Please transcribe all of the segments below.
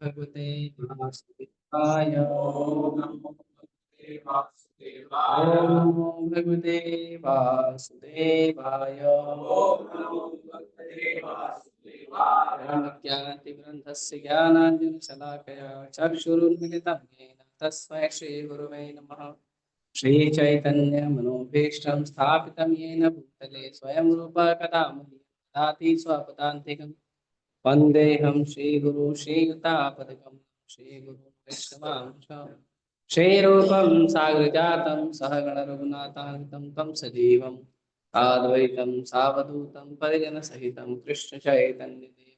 भगवते वासुदेवाय। ओम नमो भगवते वासुदेवाय। ज्ञानतिग्रन्थस्य ज्ञानाञ्जनशलाकया चक्षुरुन्मिलितं येन तस्मै श्रीगुरुवे नमः। श्रीचैतन्यमनोभीष्टं स्थापितं येन भूतले स्वयं रूप कदा ददाति स्वपदान्तिकं। वन्देऽहं श्रीगुरु श्रीयुतापदकं श्रीगुरु वैष्णवांश। श्रीरूपं साग्रजातं सहगण रघुनाथान्वितं तं सजीवं साद्वैतं सावधूतं परिजनसहितं कृष्णचैतन्यदेवं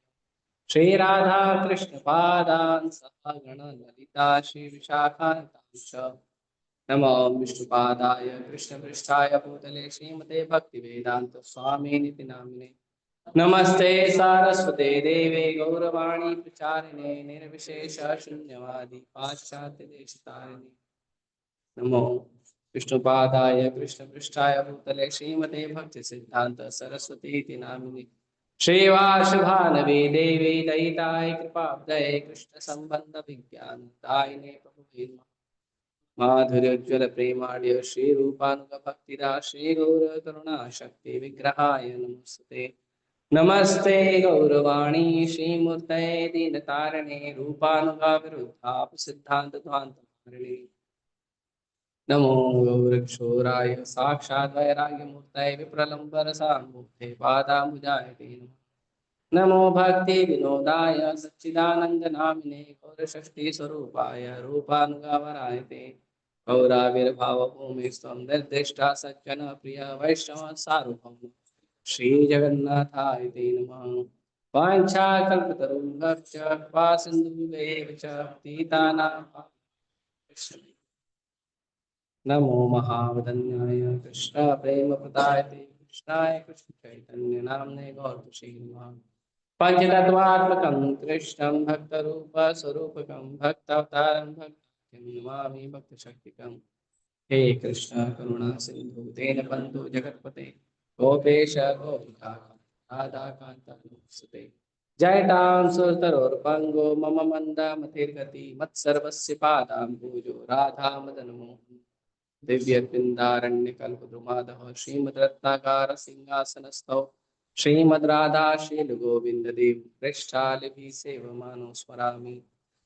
श्रीराधा कृष्णपादान् सहगण ललिता श्रीविशाखान्तांश्च। नमो विष्णुपादाय कृष्णपृष्ठाय भूतले श्रीमते भक्तिवेदांत स्वामिनिति नामिने। नमस्ते सारस्वते देवे गौरवाणी प्रचारिणे निर्विशेष शून्यवादी पाश्चात्य देशतारिणे। नमो विष्णुपादाय कृष्णपृष्ठाय भूतले श्रीमते भक्ति सिद्धांत सरस्वती नामिने। श्रीवासुभानवे देवी दयिताय कृपाब्धये कृष्ण संबंध विज्ञान दायिने प्रभुवे नमः। माधुर्योज्वल प्रेमाढ्य श्री रूपानुग भक्तिदा श्री गौर करुणा शक्ति विग्रहाय नमस्ते। नमस्ते गौरवाणी श्रीमूर्तये दीनतारिणे रूपानुगा विरुद्धाप सिद्धांत ध्वान्तकारिणे। नमो गौरक्षोराय साक्षात् वैराग्यमूर्तये विप्रलम्बरसान्मुखे पादाम्बुजाय नमो भक्ति विनोदाय सच्चिदानंद नामिने गौरषष्ठी स्वरूपाय रूपानुगावराय ते गौराविर्भाव भूमि स्वं निर्दिष्टा सज्जन प्रिय वैष्णव सार्वभौम श्री जगन्नाथाय ते नमः। वाञ्छाकल्पतरुभ्यश्च कृपा सिन्धुभ्येव च पतितानां पावनेभ्यश्च नमो महावदन्याय कृष्ण प्रेम प्रदायते कृष्णाय कृष्ण चैतन्य नामने गौरतुषे नमः। पंचतत्वात्मकं कृष्णं भक्तरूपस्वरूपकं भक्तावतारं भक्ताख्यं नमामि भक्तशक्तिकं। हे कृष्ण करुणा सिन्धु दीनबन्धु जगत्पते गोपेश राधाकान्त नमोस्तुते। जयतां सुरतरोर्पङ्गो मम मन्दमतिर्गति मत्सर्वस्य पादाम्बुजो राधा मदन मोहन दिव्य वृंदारण्यकल्पद्रुमादः श्रीमद्रत्नाकार सिंहासनस्थौ श्रीमद् राधा शील गोविंद देव पृष्ठालिभि सेवमानो स्मरामि।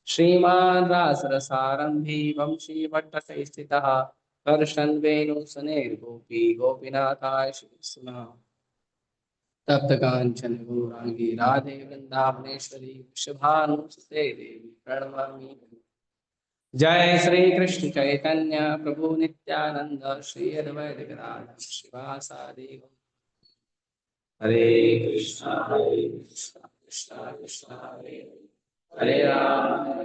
श्रीमान् रासरसारंभी वंशी भट्टकैः स्थितः कर्षन् वेणुसुनेर्गोपी गोपीनाथाय श्रीकृष्ण। तप्त कांचन गौरांगी राधे वृंदावनेश्वरी वृषभानुसुते देवी प्रणमामि। जय श्री कृष्ण चैतन्य प्रभु नित्यानंद श्री अद्वैत गदाधर श्रीवासादि हरे कृष्णा कृष्णा कृष्णा हरे हरे राम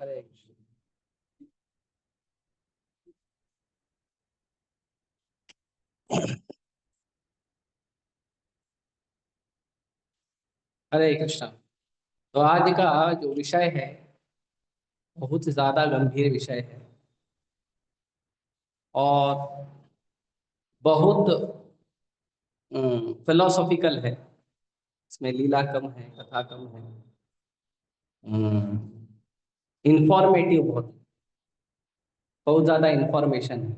हरे कृष्ण। हरे कृष्णा। तो आज का जो विषय है बहुत ज्यादा गंभीर विषय है और बहुत फिलोसॉफिकल है। इसमें लीला कम है, कथा कम है, इंफॉर्मेटिव बहुत बहुत ज्यादा इंफॉर्मेशन है।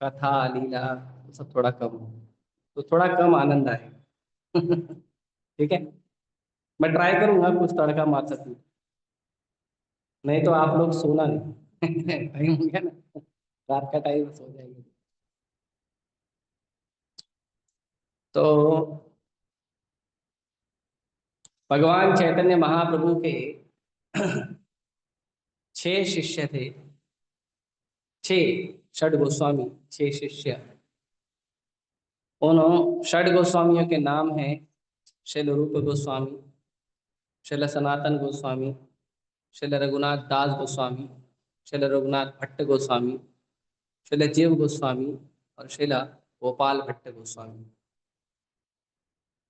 कथा लीला सब थोड़ा कम है तो थोड़ा कम आनंद आए। ठीक है, मैं ट्राई करूंगा कुछ तड़का मार सकूं, नहीं तो आप लोग सोना नहीं। टाइम हो गया ना, रात का टाइम सो जाएंगे। तो भगवान चैतन्य महाप्रभु के 6 शिष्य थे, 6 षड गोस्वामी, 6 शिष्य। उन 6 गोस्वामियों के नाम हैं श्रील रूप गोस्वामी, श्रील सनातन गोस्वामी, श्रील रघुनाथ दास गोस्वामी, श्रील रघुनाथ भट्ट गोस्वामी, श्रील जीव गोस्वामी और श्रील गोपाल भट्ट गोस्वामी।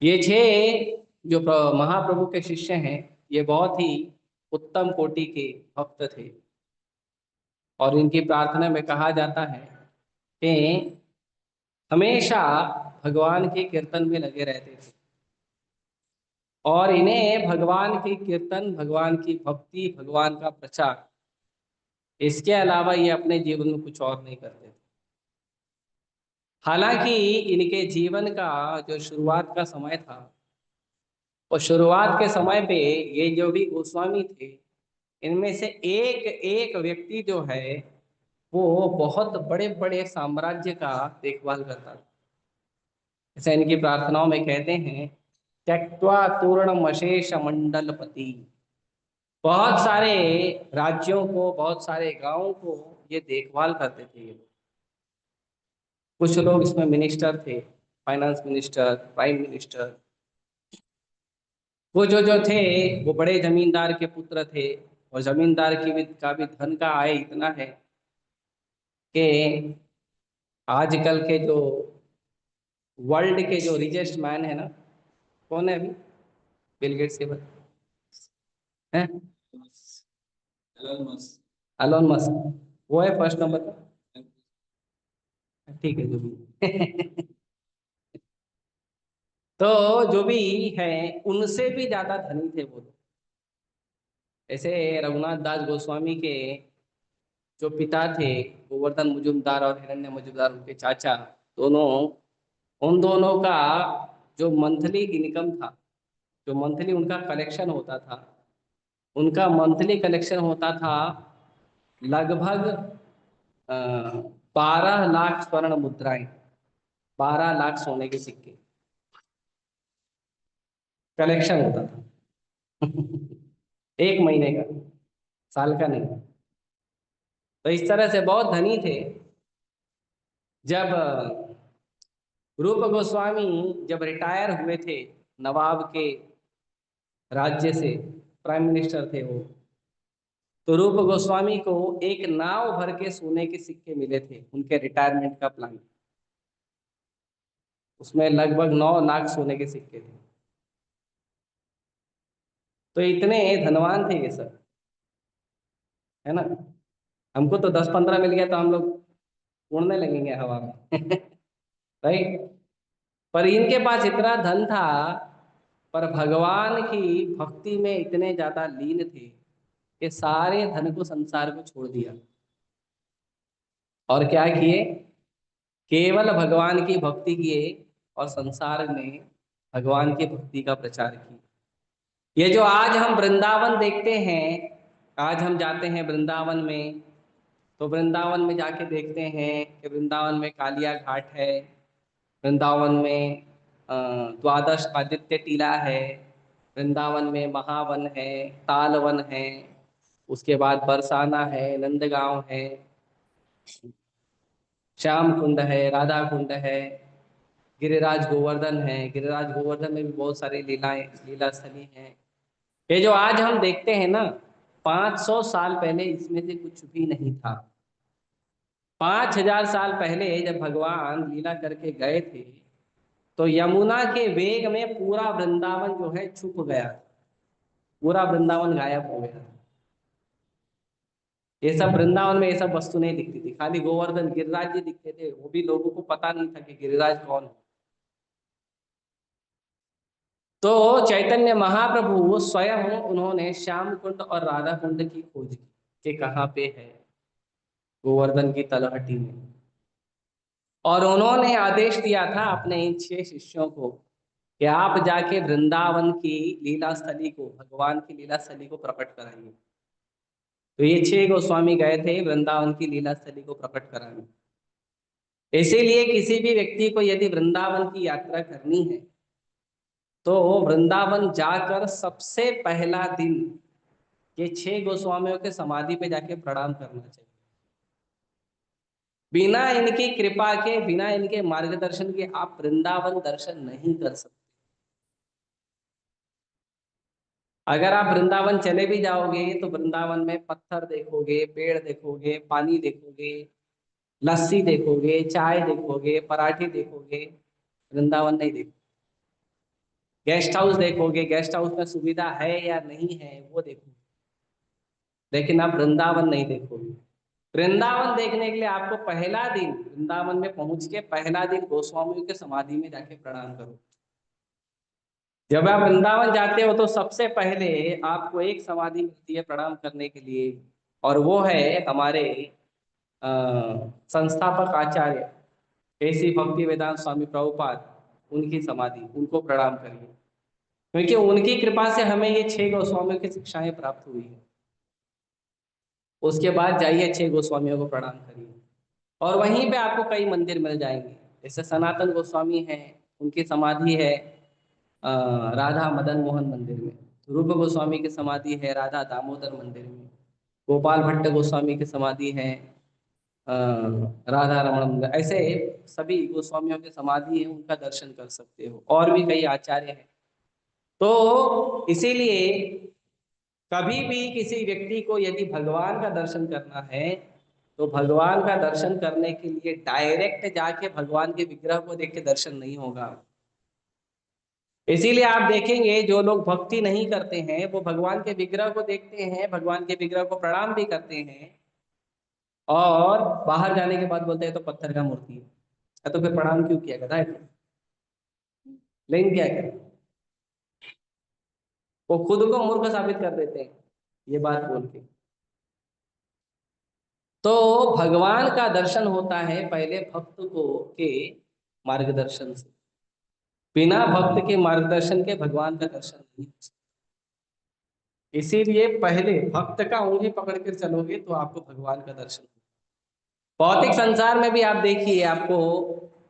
ये 6 जो महाप्रभु के शिष्य हैं ये बहुत ही उत्तम कोटि के भक्त थे और इनकी प्रार्थना में कहा जाता है कि हमेशा भगवान के कीर्तन में लगे रहते थे, और इन्हें भगवान की कीर्तन, भगवान की भक्ति, भगवान का प्रचार, इसके अलावा ये अपने जीवन में कुछ और नहीं करते थे। हालांकि इनके जीवन का जो शुरुआत का समय था, और शुरुआत के समय पे ये जो भी गोस्वामी थे, इनमें से एक एक व्यक्ति जो है वो बहुत बड़े बड़े साम्राज्य का देखभाल करता था। जैसे इनकी प्रार्थनाओं में कहते हैं, त्यक्त्वा तूर्णमशेष मंडलपति। बहुत सारे राज्यों को, बहुत सारे गांवों को ये देखभाल करते थे ये लोग। कुछ लोग इसमें मिनिस्टर थे, फाइनेंस मिनिस्टर, प्राइम मिनिस्टर। वो जो थे वो बड़े जमींदार के पुत्र थे, और जमींदार की भी का भी धन का आय इतना है कि आजकल के जो वर्ल्ड के जो रिचेस्ट मैन है ना, कौन है अभी? बिल गेट्स के बाद हैं? एलोन मस्क, वो है फर्स्ट नंबर पर। ठीक है, जो भी तो जो भी है, उनसे भी ज्यादा धनी थे वो लोग। ऐसे रघुनाथ दास गोस्वामी के जो पिता थे, गोवर्धन मुजुमदार और हिरण्य मुजुमदार, उनके चाचा दोनों, उन दोनों का जो मंथली इनकम था, जो मंथली उनका कलेक्शन होता था, उनका मंथली कलेक्शन होता था लगभग 12 लाख स्वर्ण मुद्राएं, 12 लाख सोने के सिक्के कलेक्शन होता था एक महीने का, साल का नहीं। तो इस तरह से बहुत धनी थे। जब रूप गोस्वामी जब रिटायर हुए थे नवाब के राज्य से, प्राइम मिनिस्टर थे वो, तो रूप गोस्वामी को एक नाव भर के सोने के सिक्के मिले थे उनके रिटायरमेंट का प्लान। उसमें लगभग 9 लाख सोने के सिक्के थे। तो इतने धनवान थे ये सब, है ना। हमको तो 10-15 मिल गया तो हम लोग उड़ने लगेंगे हवा में राइट। पर इनके पास इतना धन था, पर भगवान की भक्ति में इतने ज्यादा लीन थे कि सारे धन को, संसार को छोड़ दिया, और क्या किए? केवल भगवान की भक्ति किए, और संसार में भगवान की भक्ति का प्रचार किया। ये जो आज हम वृंदावन देखते हैं, आज हम जाते हैं वृंदावन में, तो वृंदावन में जाके देखते हैं कि वृंदावन में कालिया घाट है, वृंदावन में द्वादश आदित्य टीला है, वृंदावन में महावन है, तालवन है, उसके बाद बरसाना है, नंदगांव है, श्याम कुंड है, राधा कुंड है, गिरिराज गोवर्धन है। गिरिराज गोवर्धन में भी बहुत सारी लीलाएं, लीला स्थली हैं। ये जो आज हम देखते हैं ना, 500 साल पहले इसमें से कुछ भी नहीं था। 5000 साल पहले जब भगवान लीला करके गए थे, तो यमुना के वेग में पूरा वृंदावन जो है छुप गया, पूरा वृंदावन गायब हो गया। ये सब वृंदावन में ये सब वस्तु नहीं दिखती थी, खाली गोवर्धन गिरिराज जी दिखते थे, वो भी लोगों को पता नहीं था कि गिरिराज कौन है। तो चैतन्य महाप्रभु स्वयं उन्होंने श्याम कुंड और राधा कुंड की खोज की कि कहाँ पे है, गोवर्धन की तलहटी में। और उन्होंने आदेश दिया था अपने इन 6 शिष्यों को कि आप जाके वृंदावन की लीला स्थली को, भगवान की लीला स्थली को प्रकट कराइए। तो ये 6 गोस्वामी गए थे वृंदावन की लीला स्थली को प्रकट कराने। इसीलिए किसी भी व्यक्ति को यदि वृंदावन की यात्रा करनी है, तो वृंदावन जाकर सबसे पहला दिन ये 6 गोस्वामियों के समाधि पे जाके प्रणाम करना चाहिए। बिना इनकी कृपा के, बिना इनके मार्गदर्शन के आप वृंदावन दर्शन नहीं कर सकते। अगर आप वृंदावन चले भी जाओगे तो वृंदावन में पत्थर देखोगे, पेड़ देखोगे, पानी देखोगे, लस्सी देखोगे, चाय देखोगे, पराठे देखोगे, वृंदावन नहीं देखोगे। गेस्ट हाउस देखोगे, गेस्ट हाउस में सुविधा है या नहीं है वो देखोगे, लेकिन आप वृंदावन नहीं देखोगे। वृंदावन देखने के लिए आपको पहला दिन वृंदावन में पहुंच के पहला दिन गोस्वामियों के समाधि में जाके प्रणाम करो। जब आप वृंदावन जाते हो तो सबसे पहले आपको एक समाधि मिलती है प्रणाम करने के लिए, और वो है हमारे अ, संस्थापक आचार्य ऐसी भक्ति वेदांत स्वामी प्रभुपाद, उनकी समाधि, उनको प्रणाम करिए, क्योंकि उनकी कृपा से हमें ये 6 गोस्वामियों की शिक्षाएं प्राप्त हुई है। उसके बाद जाइए 6 गोस्वामियों को प्रणाम करिए, और वहीं पे आपको कई मंदिर मिल जाएंगे। जैसे सनातन गोस्वामी हैं, उनकी समाधि है अ, राधा मदन मोहन मंदिर में। रूप गोस्वामी की समाधि है राधा दामोदर मंदिर में। गोपाल भट्ट गोस्वामी की समाधि है राधा रमण मंदिर। ऐसे सभी गोस्वामियों की समाधि है, उनका दर्शन कर सकते हो, और भी कई आचार्य हैं। तो इसीलिए कभी भी किसी व्यक्ति को यदि भगवान का दर्शन करना है तो भगवान का दर्शन करने के लिए डायरेक्ट जाके भगवान के विग्रह को देख के दर्शन नहीं होगा। इसीलिए आप देखेंगे जो लोग भक्ति नहीं करते हैं वो भगवान के विग्रह को देखते हैं, भगवान के विग्रह को प्रणाम भी करते हैं, और बाहर जाने के बाद बोलते हैं तो पत्थर का मूर्ति है, तो फिर प्रणाम क्यों किया गया है? लेकिन क्या करें, वो खुद को मूर्ख साबित कर देते हैं ये बात बोल के। तो भगवान का दर्शन होता है पहले भक्त को के मार्गदर्शन से। बिना भक्त के मार्गदर्शन के भगवान का दर्शन नहीं हो सकता। इसीलिए पहले भक्त का उंगली पकड़ कर चलोगे तो आपको भगवान का दर्शन होगा। भौतिक संसार में भी आप देखिए, आपको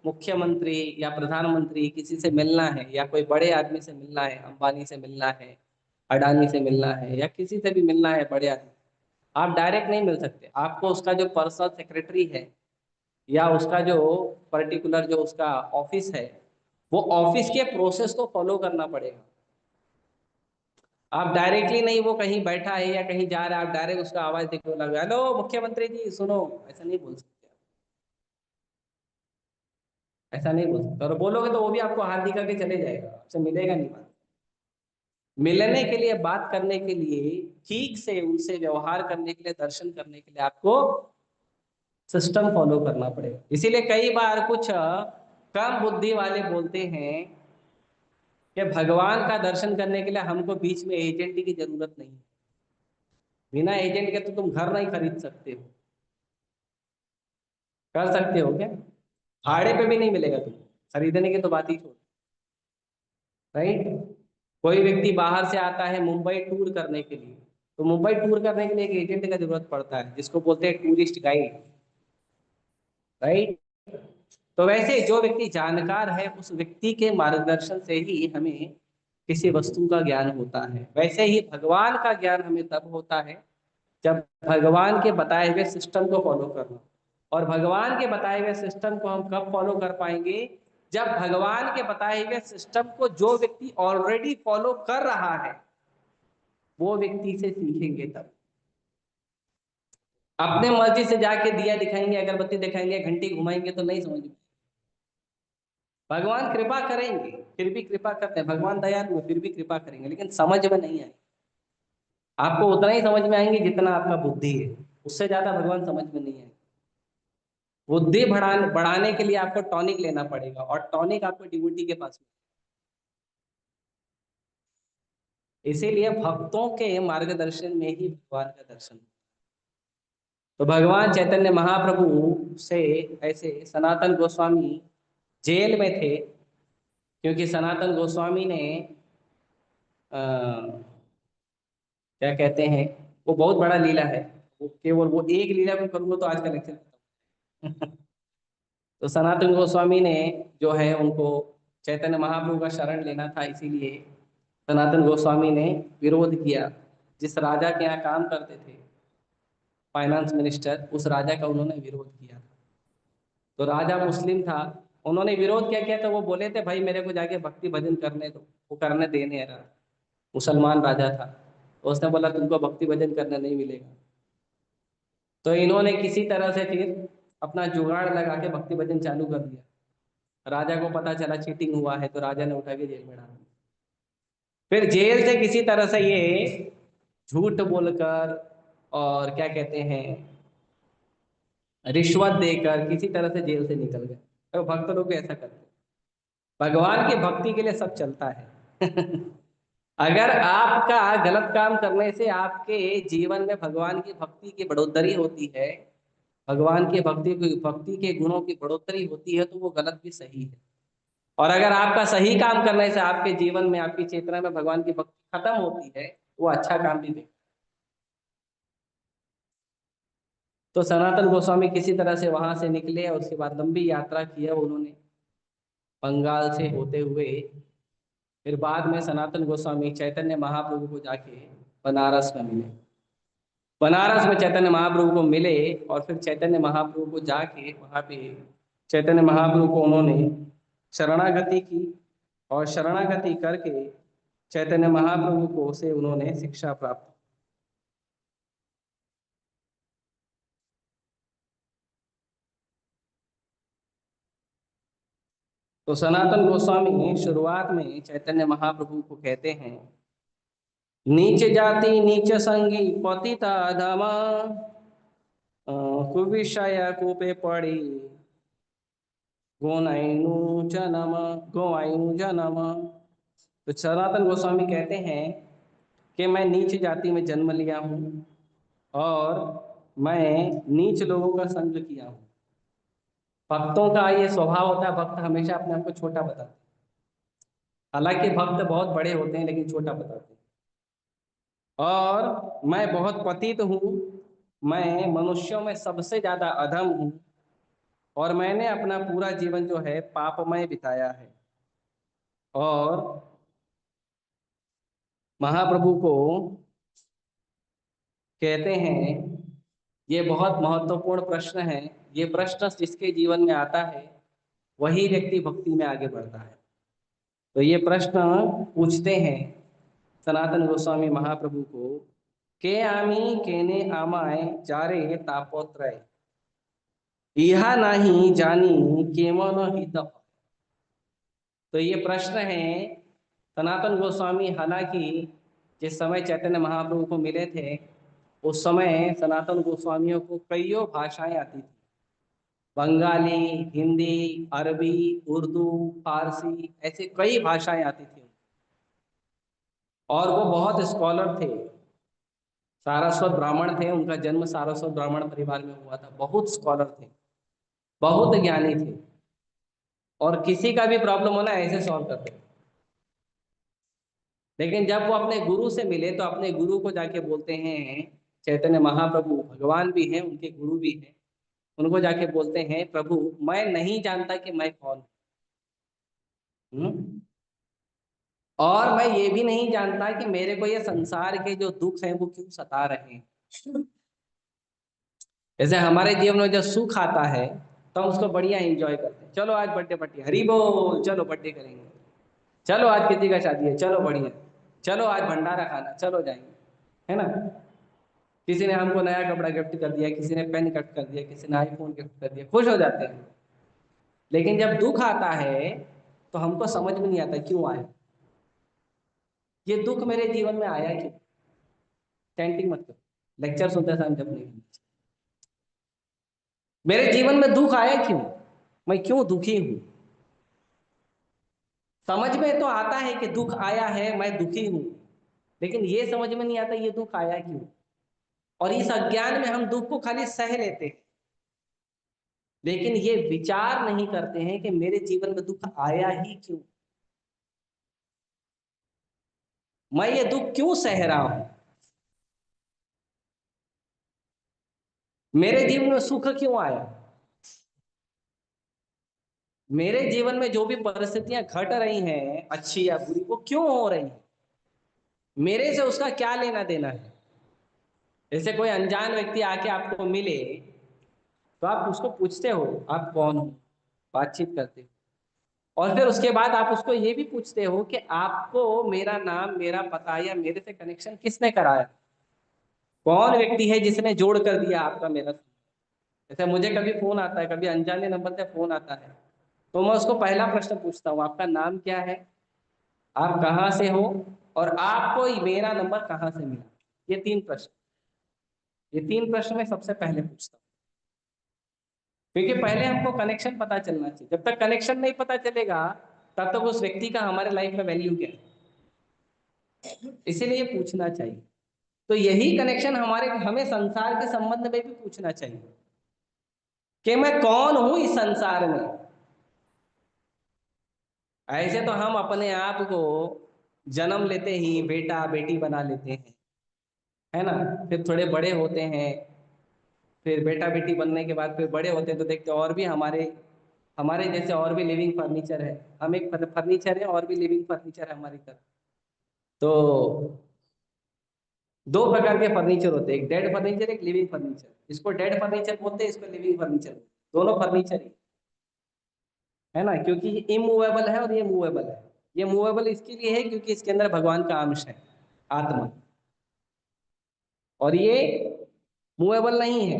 मुख्यमंत्री या प्रधानमंत्री किसी से मिलना है, या कोई बड़े आदमी से मिलना है, अंबानी से मिलना है, अडानी से मिलना है, या किसी से भी मिलना है बड़े आदमी, आप डायरेक्ट नहीं मिल सकते। आपको उसका जो पर्सनल सेक्रेटरी है या उसका जो पर्टिकुलर जो उसका ऑफिस है, वो ऑफिस के प्रोसेस को फॉलो करना पड़ेगा। आप डायरेक्टली नहीं, वो कहीं बैठा है या कहीं जा रहा है, आप डायरेक्ट उसका आवाज देके लगे हेलो मुख्यमंत्री जी सुनो, ऐसा नहीं बोल सकते। ऐसा नहीं बोल सकते, और बोलोगे तो वो भी आपको हाथ दिखा के चले जाएगा, आपसे मिलेगा नहीं। बात मिलने के लिए, बात करने के लिए, ठीक से उनसे व्यवहार करने के लिए, दर्शन करने के लिए आपको सिस्टम फॉलो करना पड़ेगा। इसीलिए कई बार कुछ कम बुद्धि वाले बोलते हैं कि भगवान का दर्शन करने के लिए हमको बीच में एजेंट की जरूरत नहीं है। बिना एजेंट के तो तुम घर नहीं खरीद सकते हो। कर सकते हो क्या? भाड़े पे भी नहीं मिलेगा तुमको, खरीदने की तो बात ही छोड़। राइट। कोई व्यक्ति बाहर से आता है मुंबई टूर करने के लिए, तो मुंबई टूर करने के लिए एक एजेंट का जरूरत पड़ता है जिसको बोलते हैं टूरिस्ट गाइड। राइट। तो वैसे जो व्यक्ति जानकार है उस व्यक्ति के मार्गदर्शन से ही हमें किसी वस्तु का ज्ञान होता है। वैसे ही भगवान का ज्ञान हमें तब होता है जब भगवान के बताए हुए सिस्टम को फॉलो करना। और भगवान के बताए हुए सिस्टम को हम कब फॉलो कर पाएंगे? जब भगवान के बताए हुए सिस्टम को जो व्यक्ति ऑलरेडी फॉलो कर रहा है वो व्यक्ति से सीखेंगे तब। अपने मर्जी से जाके दिया दिखाएंगे, अगरबत्ती दिखाएंगे, घंटी घुमाएंगे तो नहीं समझ में। भगवान कृपा करेंगे, फिर भी कृपा करते हैं, भगवान दयालु है फिर भी कृपा करेंगे, लेकिन समझ में नहीं आए। आपको उतना ही समझ में आएंगे जितना आपका बुद्धि है, उससे ज्यादा भगवान समझ में नहीं आए। बुद्धि बढ़ाने बढ़ाने के लिए आपको टॉनिक लेना पड़ेगा, और टॉनिक आपको डिवोटी के पास में। इसीलिए भक्तों के मार्गदर्शन में ही भगवान का दर्शन। तो भगवान चैतन्य महाप्रभु से ऐसे सनातन गोस्वामी जेल में थे, क्योंकि सनातन गोस्वामी ने क्या कहते हैं, वो बहुत बड़ा लीला है। वो केवल वो एक लीला को करूंगा तो आज का लेक्चर खत्म। तो सनातन गोस्वामी ने जो है उनको चैतन्य महाप्रभु का शरण लेना था, इसीलिए सनातन गोस्वामी ने विरोध किया। जिस राजा के यहाँ काम करते थे फाइनेंस मिनिस्टर, उस राजा का उन्होंने विरोध किया। तो राजा मुस्लिम था, उन्होंने विरोध क्या किया, तो वो बोले थे भाई मेरे को जाके भक्ति भजन करने दो, वो करने देने रहा। मुसलमान राजा था, तो उसने बोला तुमको भक्ति भजन करने नहीं मिलेगा। तो इन्होंने किसी तरह से फिर अपना जुगाड़ लगा के भक्ति भजन चालू कर दिया। राजा को पता चला चीटिंग हुआ है, तो राजा ने उठा के जेल में डाल दिया। फिर जेल से किसी तरह से ये झूठ बोलकर, और क्या कहते हैं, रिश्वत देकर किसी तरह से जेल से निकल गए। तो भक्त लोग ऐसा करते हैं। भगवान की भक्ति के लिए सब चलता है। अगर आपका गलत काम करने से आपके जीवन में भगवान की भक्ति की बढ़ोतरी होती है, भगवान की भक्ति के गुणों की बढ़ोतरी होती है, तो वो गलत भी सही है। और अगर आपका सही काम करने से आपके जीवन में, आपकी चेतना में भगवान की भक्ति खत्म होती है, वो अच्छा काम भी नहीं। तो सनातन गोस्वामी किसी तरह से वहां से निकले और उसके बाद लंबी यात्रा की है उन्होंने, बंगाल से होते हुए। फिर बाद में सनातन गोस्वामी चैतन्य महाप्रभु को जाके बनारस में मिले। बनारस में चैतन्य महाप्रभु को मिले और फिर चैतन्य महाप्रभु को जाके वहाँ पे चैतन्य महाप्रभु को उन्होंने शरणागति की, और शरणागति करके चैतन्य महाप्रभु को से उन्होंने शिक्षा प्राप्त। तो सनातन गोस्वामी शुरुआत में चैतन्य महाप्रभु को कहते हैं, नीच जाति नीच संगी पतिता अधमा, कुविषय कूपे पड़ी गोनाइनु जन्म, गोआइनु जन्म। तो सनातन गोस्वामी कहते हैं कि मैं नीच जाति में जन्म लिया हूँ और मैं नीच लोगों का संग किया हूँ। भक्तों का ये स्वभाव होता है, भक्त हमेशा अपने आप को छोटा बताते हैं। हालांकि भक्त बहुत बड़े होते हैं लेकिन छोटा बताते हैं। और मैं बहुत पतित हूँ, मैं मनुष्यों में सबसे ज्यादा अधम हूँ, और मैंने अपना पूरा जीवन जो है पापमय बिताया है। और महाप्रभु को कहते हैं, ये बहुत महत्वपूर्ण प्रश्न है। ये प्रश्न जिसके जीवन में आता है वही व्यक्ति भक्ति में आगे बढ़ता है। तो ये प्रश्न पूछते हैं सनातन गोस्वामी महाप्रभु को, के आमी केने आमाय जारे तापोत्रय, इहा नहीं जानी केवल हित। तो ये प्रश्न है सनातन गोस्वामी, हालांकि जिस समय चैतन्य महाप्रभु को मिले थे उस समय सनातन गोस्वामियों को कईयों भाषाएं आती थी, बंगाली, हिंदी, अरबी, उर्दू, फारसी, ऐसे कई भाषाएं आती थी। और वो बहुत स्कॉलर थे, सारस्वत ब्राह्मण थे, उनका जन्म सारस्वत ब्राह्मण परिवार में हुआ था। बहुत स्कॉलर थे, बहुत ज्ञानी थे, और किसी का भी प्रॉब्लम होना ऐसे सॉल्व करते थे। लेकिन जब वो अपने गुरु से मिले तो अपने गुरु को जाके बोलते हैं, चैतन्य महाप्रभु भगवान भी हैं, उनके गुरु भी हैं, उनको जाके बोलते हैं, प्रभु मैं नहीं जानता कि मैं कौन हूँ, और मैं ये भी नहीं जानता कि मेरे को ये संसार के जो दुख हैं वो क्यों सता रहे हैं। जैसे हमारे जीवन में जब सुख आता है तो हम उसको बढ़िया एंजॉय करते हैं, चलो आज बर्थडे पार्टी, हरी बोल, चलो बर्थडे करेंगे, चलो आज किसी का शादी है, चलो बढ़िया, चलो आज भंडारा खाना, चलो जाएंगे, है ना। किसी ने हमको नया कपड़ा गिफ्ट कर दिया, किसी ने पेन गिफ्ट कर दिया, किसी ने आईफोन गिफ्ट कर दिया, खुश हो जाते हैं। लेकिन जब दुख आता है तो हमको समझ में नहीं आता क्यों आया, ये दुख मेरे जीवन में आया क्यों। चैंटिंग मत करो, लेक्चर सुनते समय जब नहीं, मेरे जीवन में दुख आया क्यों, मैं क्यों दुखी हूं। समझ में तो आता है कि दुख आया है, मैं दुखी हूं, लेकिन ये समझ में नहीं आता ये दुख आया क्यों। और इस अज्ञान में हम दुख को खाली सह लेते हैं, लेकिन ये विचार नहीं करते हैं कि मेरे जीवन में दुख आया ही क्यों, मैं ये दुख क्यों सह रहा हूं, मेरे जीवन में सुख क्यों आया, मेरे जीवन में जो भी परिस्थितियां घट रही हैं अच्छी या बुरी, वो क्यों हो रही हैं, मेरे से उसका क्या लेना देना है। जैसे कोई अनजान व्यक्ति आके आपको मिले तो आप उसको पूछते हो आप कौन हो, बातचीत करते हो, और फिर उसके बाद आप उसको ये भी पूछते हो कि आपको मेरा नाम, मेरा पता या मेरे से कनेक्शन किसने कराया, कौन व्यक्ति है जिसने जोड़ कर दिया आपका मेरा। जैसे मुझे कभी फोन आता है, कभी अनजाने नंबर से फोन आता है, तो मैं उसको पहला प्रश्न पूछता हूँ, आपका नाम क्या है, आप कहाँ से हो, और आपको मेरा नंबर कहाँ से मिला। ये तीन प्रश्न, ये तीन प्रश्न मैं सबसे पहले पूछता हूँ। क्योंकि पहले हमको कनेक्शन पता चलना चाहिए। जब तक कनेक्शन नहीं पता चलेगा तब तक उस व्यक्ति का हमारे लाइफ में वैल्यू क्या है, इसीलिए पूछना चाहिए। तो यही कनेक्शन हमारे हमें संसार के संबंध में भी पूछना चाहिए कि मैं कौन हूं इस संसार में। ऐसे तो हम अपने आप को जन्म लेते ही बेटा बेटी बना लेते हैं, है ना। फिर थोड़े बड़े होते हैं, फिर बेटा बेटी बनने के बाद फिर बड़े होते हैं तो देखते हैं और भी हमारे हमारे जैसे और भी लिविंग फर्नीचर है। हम एक फर्नीचर है और भी लिविंग फर्नीचर है हमारी तरफ। तो दो प्रकार के फर्नीचर होते हैं, एक डेड फर्नीचर, एक लिविंग फर्नीचर। इसको डेड फर्नीचर बोलते हैं, इसको लिविंग फर्नीचर बोलते हैं। दोनों फर्नीचर ही है ना, क्योंकि ये इमूवेबल है और ये मूवेबल है। ये मूवेबल इसके लिए है क्योंकि इसके अंदर भगवान का अंश है, आत्मा। और ये मूवेबल नहीं है,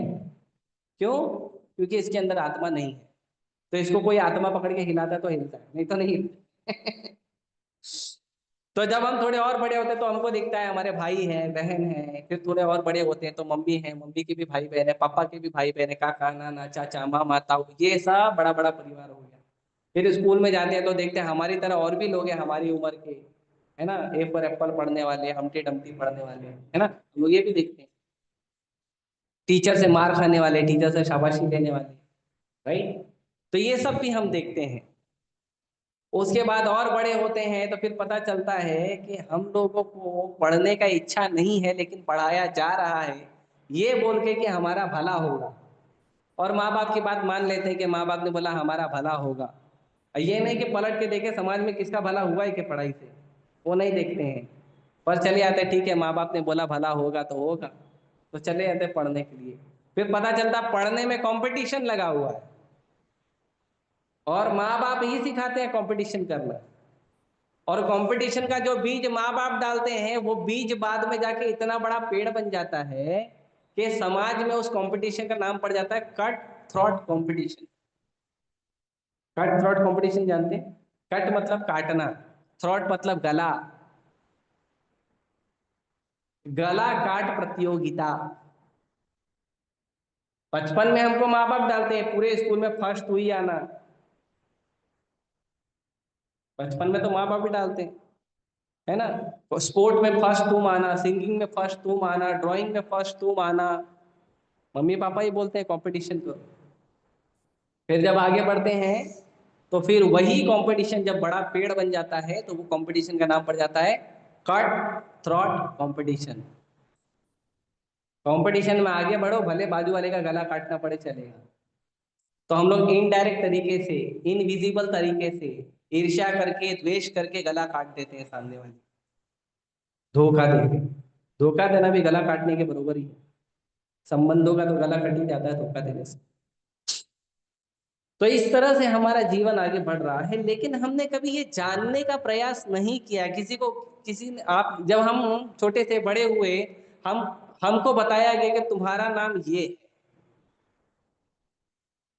क्यों? क्योंकि इसके अंदर आत्मा नहीं है। तो इसको कोई आत्मा पकड़ के हिलाता तो हिलता है, नहीं तो नहीं हिलता। तो जब हम थोड़े और बड़े होते हैं तो हमको दिखता है हमारे भाई हैं बहन हैं, फिर थोड़े और बड़े होते हैं तो मम्मी है, मम्मी के भी भाई बहन है, पापा के भी भाई बहन है, काका नाना चाचा मामा ताऊ, ये सब बड़ा बड़ा परिवार हो गया। फिर स्कूल में जाते हैं तो देखते हैं हमारी तरह और भी लोग हैं हमारी उम्र के, है ना, ए फॉर एप्पल पढ़ने वाले, हमटी डमटी पढ़ने वाले, है ना, हम लोग ये भी देखते हैं। टीचर से मार खाने वाले, टीचर से शाबाशी लेने वाले, राइट। तो ये सब भी हम देखते हैं। उसके बाद और बड़े होते हैं तो फिर पता चलता है कि हम लोगों को पढ़ने का इच्छा नहीं है लेकिन पढ़ाया जा रहा है, ये बोल के कि हमारा भला होगा। और माँ बाप की बात मान लेते हैं कि माँ बाप ने बोला हमारा भला होगा। ये नहीं कि पलट के देखे समाज में किसका भला हुआ है कि पढ़ाई से, वो नहीं देखते हैं। पर चले आते, ठीक है माँ बाप ने बोला भला होगा तो होगा, तो चले जाते पढ़ने के लिए। फिर पता चलता पढ़ने में कंपटीशन लगा हुआ है, और माँ बाप ही सिखाते हैं कंपटीशन करना। और कंपटीशन का जो बीज माँ बाप डालते हैं वो बीज बाद में जाके इतना बड़ा पेड़ बन जाता है कि समाज में उस कंपटीशन का नाम पड़ जाता है cut throat competition. Cut throat competition जानते हैं? कट मतलब काटना, थ्रॉट मतलब गला, गला काट प्रतियोगिता। बचपन में हमको माँ बाप डालते हैं पूरे स्कूल में फर्स्ट हुई आना, बचपन में तो माँ बाप ही डालते हैं, है ना। स्पोर्ट में फर्स्ट तुम आना, सिंगिंग में फर्स्ट तुम आना, ड्राइंग में फर्स्ट तुम आना, मम्मी पापा ही बोलते हैं कंपटीशन करो। फिर जब आगे बढ़ते हैं तो फिर वही कंपटीशन जब बड़ा पेड़ बन जाता है तो वो कंपटीशन का नाम पड़ जाता है कट थ्रॉट कंपटीशन। कंपटीशन में आगे बढ़ो, भले बाजू वाले का गला काटना पड़े चलेगा। तो हम लोग इनडायरेक्ट तरीके से, इनविजिबल तरीके से ईर्ष्या करके द्वेष करके गला काट देते हैं सामने वाले, धोखा देके। धोखा देना भी गला काटने के बरोबर ही है। संबंधों का तो गला कट ही जाता है धोखा देने से। तो इस तरह से हमारा जीवन आगे बढ़ रहा है, लेकिन हमने कभी ये जानने का प्रयास नहीं किया। किसी को, किसी ने, आप जब हम छोटे से बड़े हुए, हम हमको बताया गया कि तुम्हारा नाम ये है,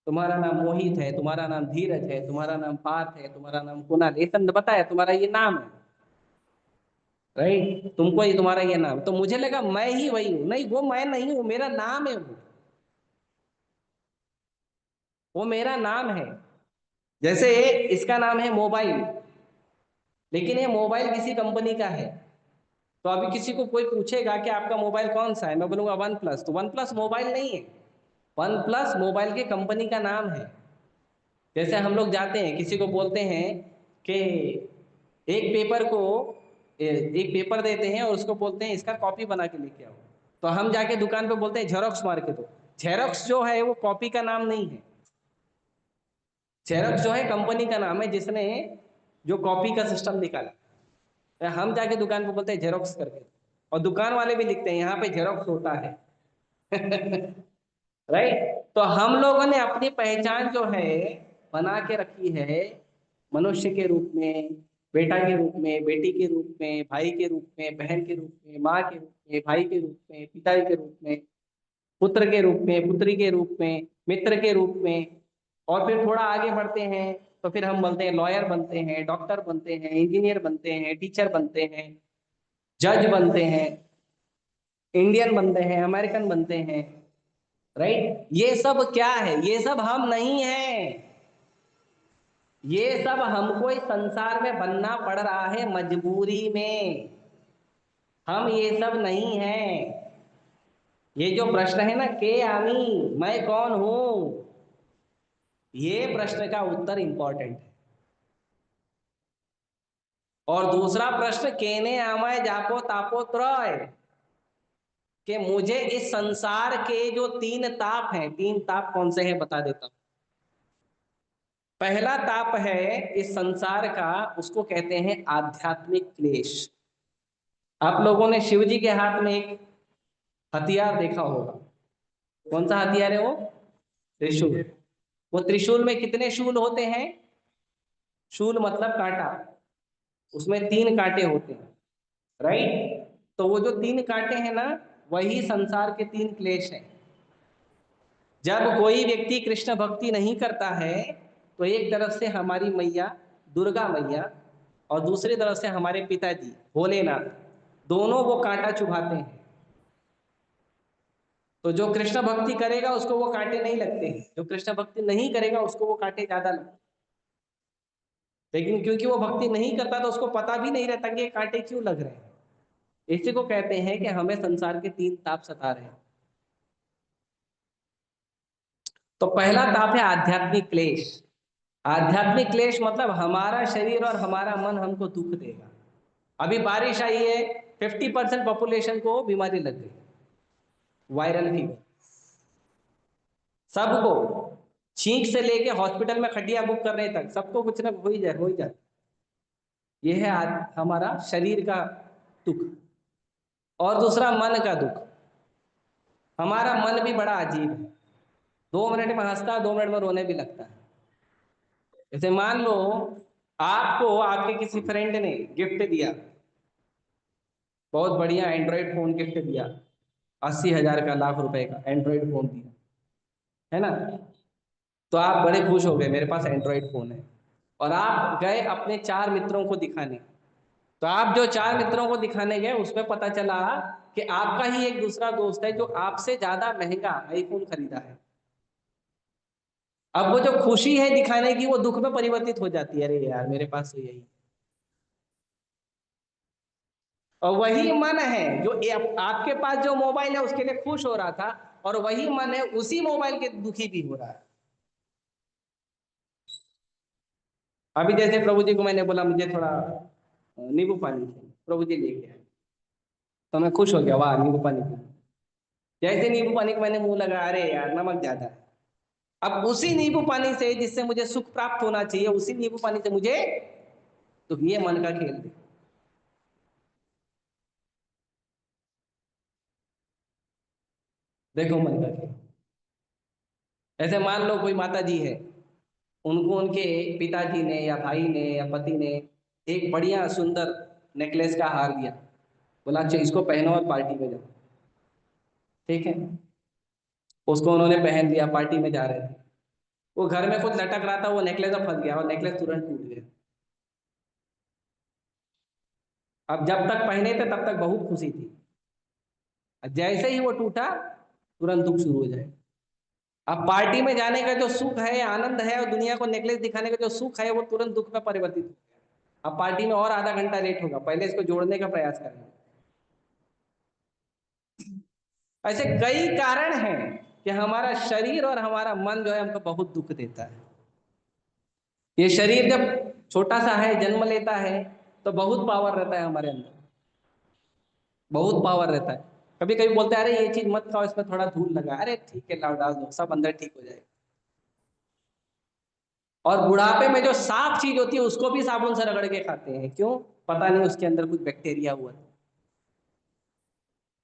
तुम्हारा नाम मोहित है, तुम्हारा नाम धीरज है, तुम्हारा नाम पार्थ है, तुम्हारा नाम कुणाल, ये सब बताया तुम्हारा ये नाम है, राइट। तुमको ये तुम्हारा ये नाम, तो मुझे लगा मैं ही वही हूँ। नहीं, वो मैं नहीं हूँ, मेरा नाम है वो मेरा नाम है। जैसे इसका नाम है मोबाइल, लेकिन ये मोबाइल किसी कंपनी का है। तो अभी किसी को कोई पूछेगा कि आपका मोबाइल कौन सा है, मैं बोलूंगा वन प्लस, तो वन प्लस मोबाइल नहीं है, वन प्लस मोबाइल के कंपनी का नाम है। जैसे हम लोग जाते हैं किसी को बोलते हैं कि एक पेपर को, एक पेपर देते हैं और उसको बोलते हैं इसका कॉपी बना के लेके आओ। तो हम जाके दुकान पे बोलते हैं जेरोक्स मार के दो। जेरोक्स जो है वो कॉपी का नाम नहीं है। जेरोक्स जो है कंपनी का नाम है जिसने जो कॉपी का सिस्टम निकाला। तो हम जाके दुकान पे बोलते हैं जेरोक्स करके, और दुकान वाले भी लिखते हैं यहाँ पे जेरोक्स होता है। राइट। तो हम लोगों ने अपनी पहचान जो है बना के रखी है, मनुष्य के रूप में, बेटा के रूप में, बेटी के रूप में, भाई के रूप में, बहन के रूप में, माँ के रूप में, भाई के रूप में, पिता के रूप में, पुत्र के रूप में, पुत्री के रूप में, मित्र के रूप में। और फिर थोड़ा आगे बढ़ते हैं तो फिर हम बनते हैं लॉयर, बनते हैं डॉक्टर, बनते हैं इंजीनियर, बनते हैं टीचर, बनते हैं जज, बनते हैं इंडियन, बनते हैं अमेरिकन, बनते हैं, राइट। ये सब क्या है? ये सब हम नहीं हैं। ये सब हमको इस संसार में बनना पड़ रहा है मजबूरी में। हम ये सब नहीं हैं। ये जो प्रश्न है ना, के आमी, मैं कौन हूं, ये प्रश्न का उत्तर इंपॉर्टेंट है। और दूसरा प्रश्न, केने आमाय जापो तापो त्रय, कि मुझे इस संसार के जो तीन ताप हैं, तीन ताप कौन से हैं बता देता हूं। पहला ताप है इस संसार का, उसको कहते हैं आध्यात्मिक क्लेश। आप लोगों ने शिव जी के हाथ में एक हथियार देखा होगा। कौन सा हथियार है वो? त्रिशूल। वो त्रिशूल में कितने शूल होते हैं? शूल मतलब कांटा, उसमें तीन कांटे होते हैं, राइट। तो वो जो तीन कांटे हैं ना, वही संसार के तीन क्लेश हैं। जब कोई व्यक्ति कृष्ण भक्ति नहीं करता है, तो एक तरफ से हमारी मैया दुर्गा मैया और दूसरी तरफ से हमारे पिताजी भोलेनाथ, दोनों वो कांटा चुभाते हैं। तो जो कृष्ण भक्ति करेगा उसको वो कांटे नहीं लगते हैं, जो कृष्ण भक्ति नहीं करेगा उसको वो कांटे ज्यादा लगते हैं। लेकिन क्योंकि वो भक्ति नहीं करता तो उसको पता भी नहीं रहता कि ये कांटे क्यों लग रहे हैं। इसी को कहते हैं कि हमें संसार के तीन ताप सता रहे हैं। तो पहला ताप है आध्यात्मिक क्लेश। आध्यात्मिक क्लेश मतलब हमारा शरीर और हमारा मन हमको दुख देगा। अभी बारिश आई है, 50% पॉपुलेशन को बीमारी लग गई, वायरल फीवर। सबको, छींक से लेके हॉस्पिटल में खटिया बुक करने तक, सबको कुछ ना हो ही जाए। ये है हमारा शरीर का दुख। और दूसरा मन का दुख। हमारा मन भी बड़ा अजीब है, 2 मिनट में हंसता है, 2 मिनट में रोने भी लगता है। जैसे मान लो आपको आपके किसी फ्रेंड ने गिफ्ट दिया, बहुत बढ़िया एंड्रॉइड फोन गिफ्ट दिया, 80,000 का, लाख रुपए का एंड्रॉइड फोन दिया, है ना। तो आप बड़े खुश हो गए, मेरे पास एंड्रॉइड फोन है। और आप गए अपने 4 मित्रों को दिखाने। तो आप जो 4 मित्रों को दिखाने गए, उसमें पता चला कि आपका ही एक दूसरा दोस्त है जो आपसे ज्यादा महंगा आईफोन खरीदा है। अब वो जो खुशी है दिखाने की, वो दुख में परिवर्तित हो जाती है, अरे यार मेरे पास तो यही। और वही मन है जो आपके पास जो मोबाइल है उसके लिए खुश हो रहा था, और वही मन है उसी मोबाइल के दुखी भी हो रहा है। अभी जैसे प्रभु जी को मैंने बोला मुझे थोड़ा नींबू पानी चाहिए, प्रभु जी लेके आए, तो मैं खुश हो गया, वाह नींबू पानी पी। जैसे नींबू पानी को मैंने मुंह लगा, अरे यार नमक ज्यादा है। अब उसी नींबू पानी से जिससे मुझे सुख प्राप्त होना चाहिए, उसी नींबू पानी से मुझे, तो ये मन का खेल है। देखो मन का खेल। ऐसे मान लो कोई माता जी है, उनको उनके पिताजी ने या भाई ने या पति ने एक बढ़िया सुंदर नेकलेस का हार दिया, बोला अच्छा इसको पहनो और पार्टी में जाओ। ठीक है, उसको उन्होंने पहन लिया, पार्टी में जा रहे थे। वो घर में कुछ लटक रहा था, वो नेकलेस में फंस गया और नेकलेस तुरंत टूट गया। अब जब तक पहने थे तब तक बहुत खुशी थी, जैसे ही वो टूटा तुरंत दुख शुरू हो जाए। अब पार्टी में जाने का जो सुख है, आनंद है, और दुनिया को नेकलेस दिखाने का जो सुख है, वो तुरंत दुख में परिवर्तित हो गया। अब पार्टी में और आधा घंटा लेट होगा, पहले इसको जोड़ने का प्रयास करेंगे। ऐसे कई कारण हैं कि हमारा शरीर और हमारा मन जो है हमको बहुत दुख देता है। ये शरीर जब छोटा सा है, जन्म लेता है, तो बहुत पावर रहता है हमारे अंदर, बहुत पावर रहता है। कभी कभी बोलते हैं अरे ये चीज मत खाओ, इसमें थोड़ा धूल लगा, अरे ठीक है लाओ डाल दो, सब अंदर ठीक हो जाएगा। और बुढ़ापे में जो साफ चीज होती है उसको भी साबुन से रगड़ के खाते हैं, क्यों? पता नहीं उसके अंदर कुछ बैक्टीरिया हुआ था।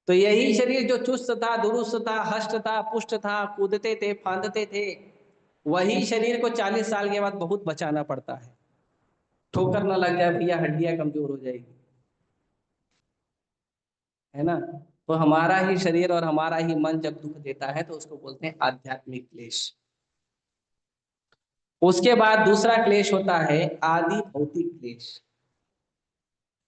तो यही शरीर जो चुस्त था, दुरुस्त था, हष्ट था, पुष्ट था, कूदते थे, फांदते थे, वही शरीर को 40 साल के बाद बहुत बचाना पड़ता है। ठोकर ना लग जाए भैया, हड्डियां कमजोर हो जाएगी, है ना। तो हमारा ही शरीर और हमारा ही मन जब दुख देता है तो उसको बोलते हैं आध्यात्मिक क्लेश। उसके बाद दूसरा क्लेश होता है आदि भौतिक क्लेश।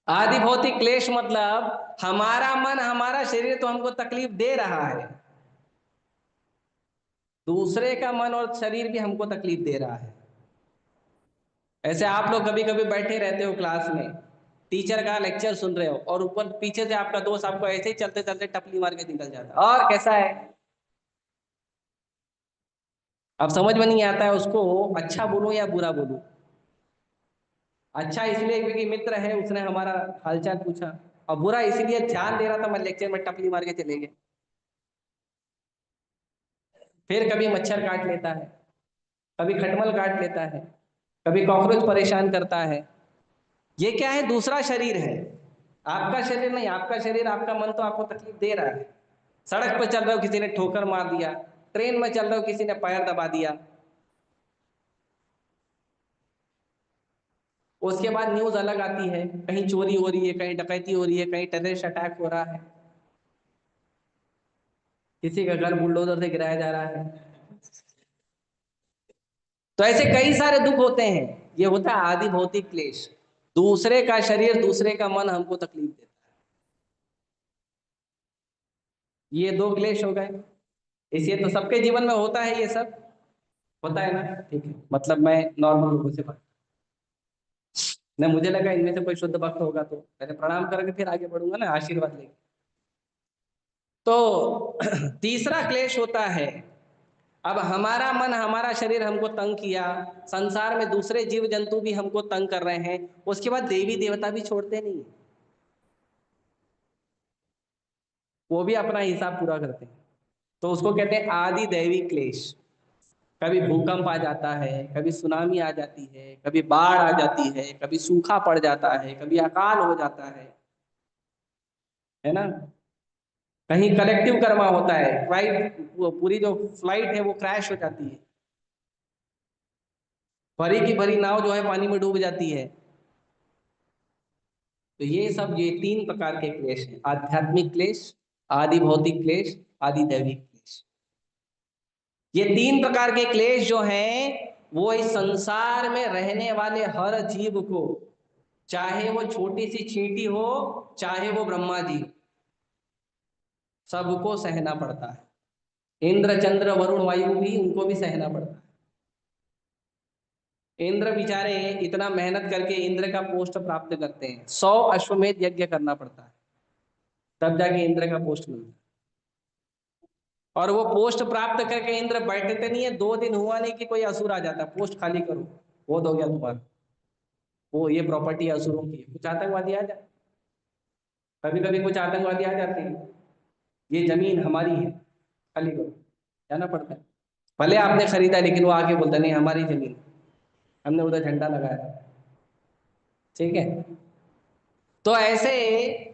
आदि भौतिक क्लेश मतलब हमारा मन, हमारा शरीर तो हमको तकलीफ दे रहा है, दूसरे का मन और शरीर भी हमको तकलीफ दे रहा है। ऐसे आप लोग कभी कभी बैठे रहते हो क्लास में, टीचर का लेक्चर सुन रहे हो और ऊपर पीछे से आपका दोस्त आपको ऐसे ही चलते चलते टपली मार के निकल जाता है, और कैसा है। अब समझ में नहीं आता है उसको अच्छा बोलूं या बुरा बोलूं। अच्छा इसलिए क्योंकि मित्र है, उसने हमारा हालचाल पूछा, और बुरा इसलिए ध्यान दे रहा था, मैं लेक्चर में टपली मार के चले गए। फिर कभी मच्छर काट लेता है, कभी खटमल काट लेता है, कभी कॉकरोच परेशान करता है। ये क्या है? दूसरा शरीर है, आपका शरीर नहीं। आपका शरीर, आपका मन तो आपको तकलीफ दे रहा है। सड़क पर चल रहे हो, किसी ने ठोकर मार दिया, ट्रेन में चल रहे हो, किसी ने पैर दबा दिया, उसके बाद न्यूज अलग आती है, कहीं चोरी हो रही है, कहीं डकैती हो रही है, कहीं टेररिस्ट अटैक हो रहा है, किसी का घर बुलडोजर से गिराया जा रहा है। तो ऐसे कई सारे दुख होते हैं। ये होता है आदि भौतिक क्लेश। दूसरे का शरीर, दूसरे का मन हमको तकलीफ देता है। ये दो क्लेश हो गए। इसलिए तो सबके जीवन में होता है, ये सब होता है ना। ठीक है, मतलब मैं नॉर्मल लोगों से बात ना, मुझे लगा इनमें से कोई शुद्ध भक्त होगा तो पहले प्रणाम करके फिर आगे बढ़ूंगा ना, आशीर्वाद लेके। तो तीसरा क्लेश होता है, अब हमारा मन, हमारा शरीर हमको तंग किया, संसार में दूसरे जीव जंतु भी हमको तंग कर रहे हैं, उसके बाद देवी देवता भी छोड़ते नहीं, वो भी अपना हिसाब पूरा करते हैं। तो उसको कहते हैं आदि दैवी क्लेश। कभी भूकंप आ जाता है, कभी सुनामी आ जाती है, कभी बाढ़ आ जाती है, कभी सूखा पड़ जाता है, कभी अकाल हो जाता है ना। कहीं कलेक्टिव कर्मा होता है, फ्लाइट, वो पूरी जो फ्लाइट है वो क्रैश हो जाती है, भरी की भरी नाव जो है पानी में डूब जाती है। तो ये सब, ये तीन प्रकार के क्लेश हैं, आध्यात्मिक क्लेश, आदि भौतिक क्लेश, आदि दैविक क्लेश। ये तीन प्रकार के क्लेश जो हैं वो इस संसार में रहने वाले हर जीव को, चाहे वो छोटी सी चींटी हो, चाहे वो ब्रह्मा जी, सबको सहना पड़ता है। इंद्र चंद्र वरुण वायु भी, उनको भी सहना पड़ता है। इंद्र बेचारे इतना मेहनत करके इंद्र का पोस्ट प्राप्त करते हैं, 100 अश्वमेध यज्ञ करना पड़ता है, तब जाके इंद्र का पोस्ट मिलता है। और वो पोस्ट प्राप्त करके इंद्र बैठते नहीं है, 2 दिन हुआ नहीं कि कोई असुर आ जाता, पोस्ट खाली करो, वो हो गया तुम्हारा, वो ये प्रॉपर्टी असुरों की है। कुछ आतंकवादी आ जाए, कभी कभी कुछ आतंकवादी आ जाते हैं, ये जमीन हमारी है, खाली करो, जाना पड़ता है। भले आपने खरीदा, लेकिन वो आके बोलता नहीं हमारी जमीन, हमने उधर झंडा लगाया। ठीक है। तो ऐसे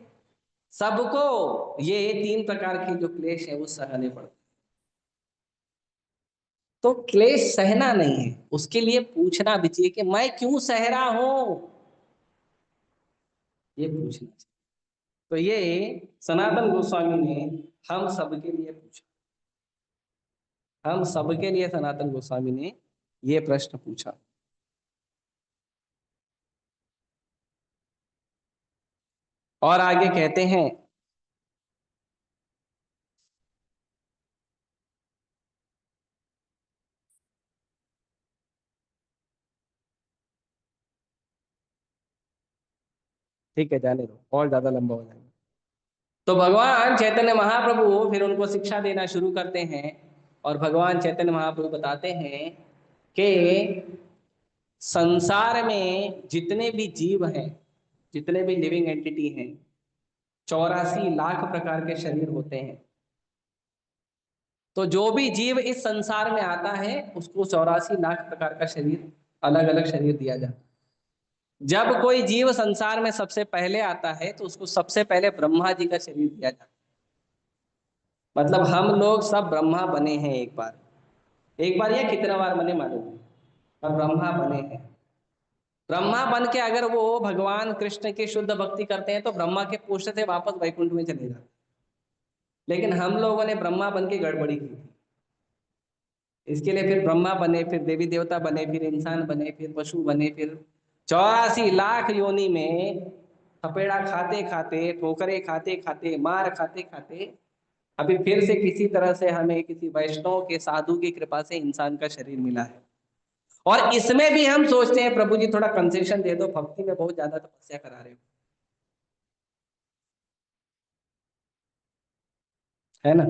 सबको ये तीन प्रकार के जो क्लेश है वो सहने पड़ते हैं। तो क्लेश सहना नहीं है, उसके लिए पूछना भी चाहिए कि मैं क्यों सह रहा हूं, ये पूछना चाहिए। तो ये सनातन गोस्वामी ने हम सबके लिए पूछा, हम सबके लिए सनातन गोस्वामी ने ये प्रश्न पूछा। और आगे कहते हैं, ठीक है जाने दो, और ज्यादा लंबा हो जाएगा। तो भगवान चैतन्य महाप्रभु फिर उनको शिक्षा देना शुरू करते हैं, और भगवान चैतन्य महाप्रभु बताते हैं कि संसार में जितने भी जीव हैं, जितने भी लिविंग एंटिटी हैं, 84 लाख प्रकार के शरीर होते हैं। तो जो भी जीव इस संसार में आता है उसको 84 लाख प्रकार का शरीर, अलग अलग शरीर दिया जाता है। जब कोई जीव संसार में सबसे पहले आता है तो उसको सबसे पहले ब्रह्मा जी का शरीर दिया जाता है। मतलब हम लोग सब ब्रह्मा बने हैं एक बार, एक बार या कितना बार बने मालूम नहीं, पर ब्रह्मा बने हैं। ब्रह्मा बन के अगर वो भगवान कृष्ण की शुद्ध भक्ति करते हैं तो ब्रह्मा के पोस्ट से वापस वैकुंठ में चले जाते हैं। लेकिन हम लोगों ने ब्रह्मा बन के गड़बड़ी की थी, इसके लिए फिर ब्रह्मा बने, फिर देवी देवता बने, फिर इंसान बने, फिर पशु बने, फिर 84 लाख योनि में थपेड़ा खाते खाते, ठोकरे खाते खाते, मार खाते खाते अभी फिर से किसी तरह से हमें किसी वैष्णव के साधु की कृपा से इंसान का शरीर मिला है, और इसमें भी हम सोचते हैं प्रभु जी थोड़ा कंसेशन दे दो, भक्ति में बहुत ज्यादा तपस्या करा रहे हो, है ना।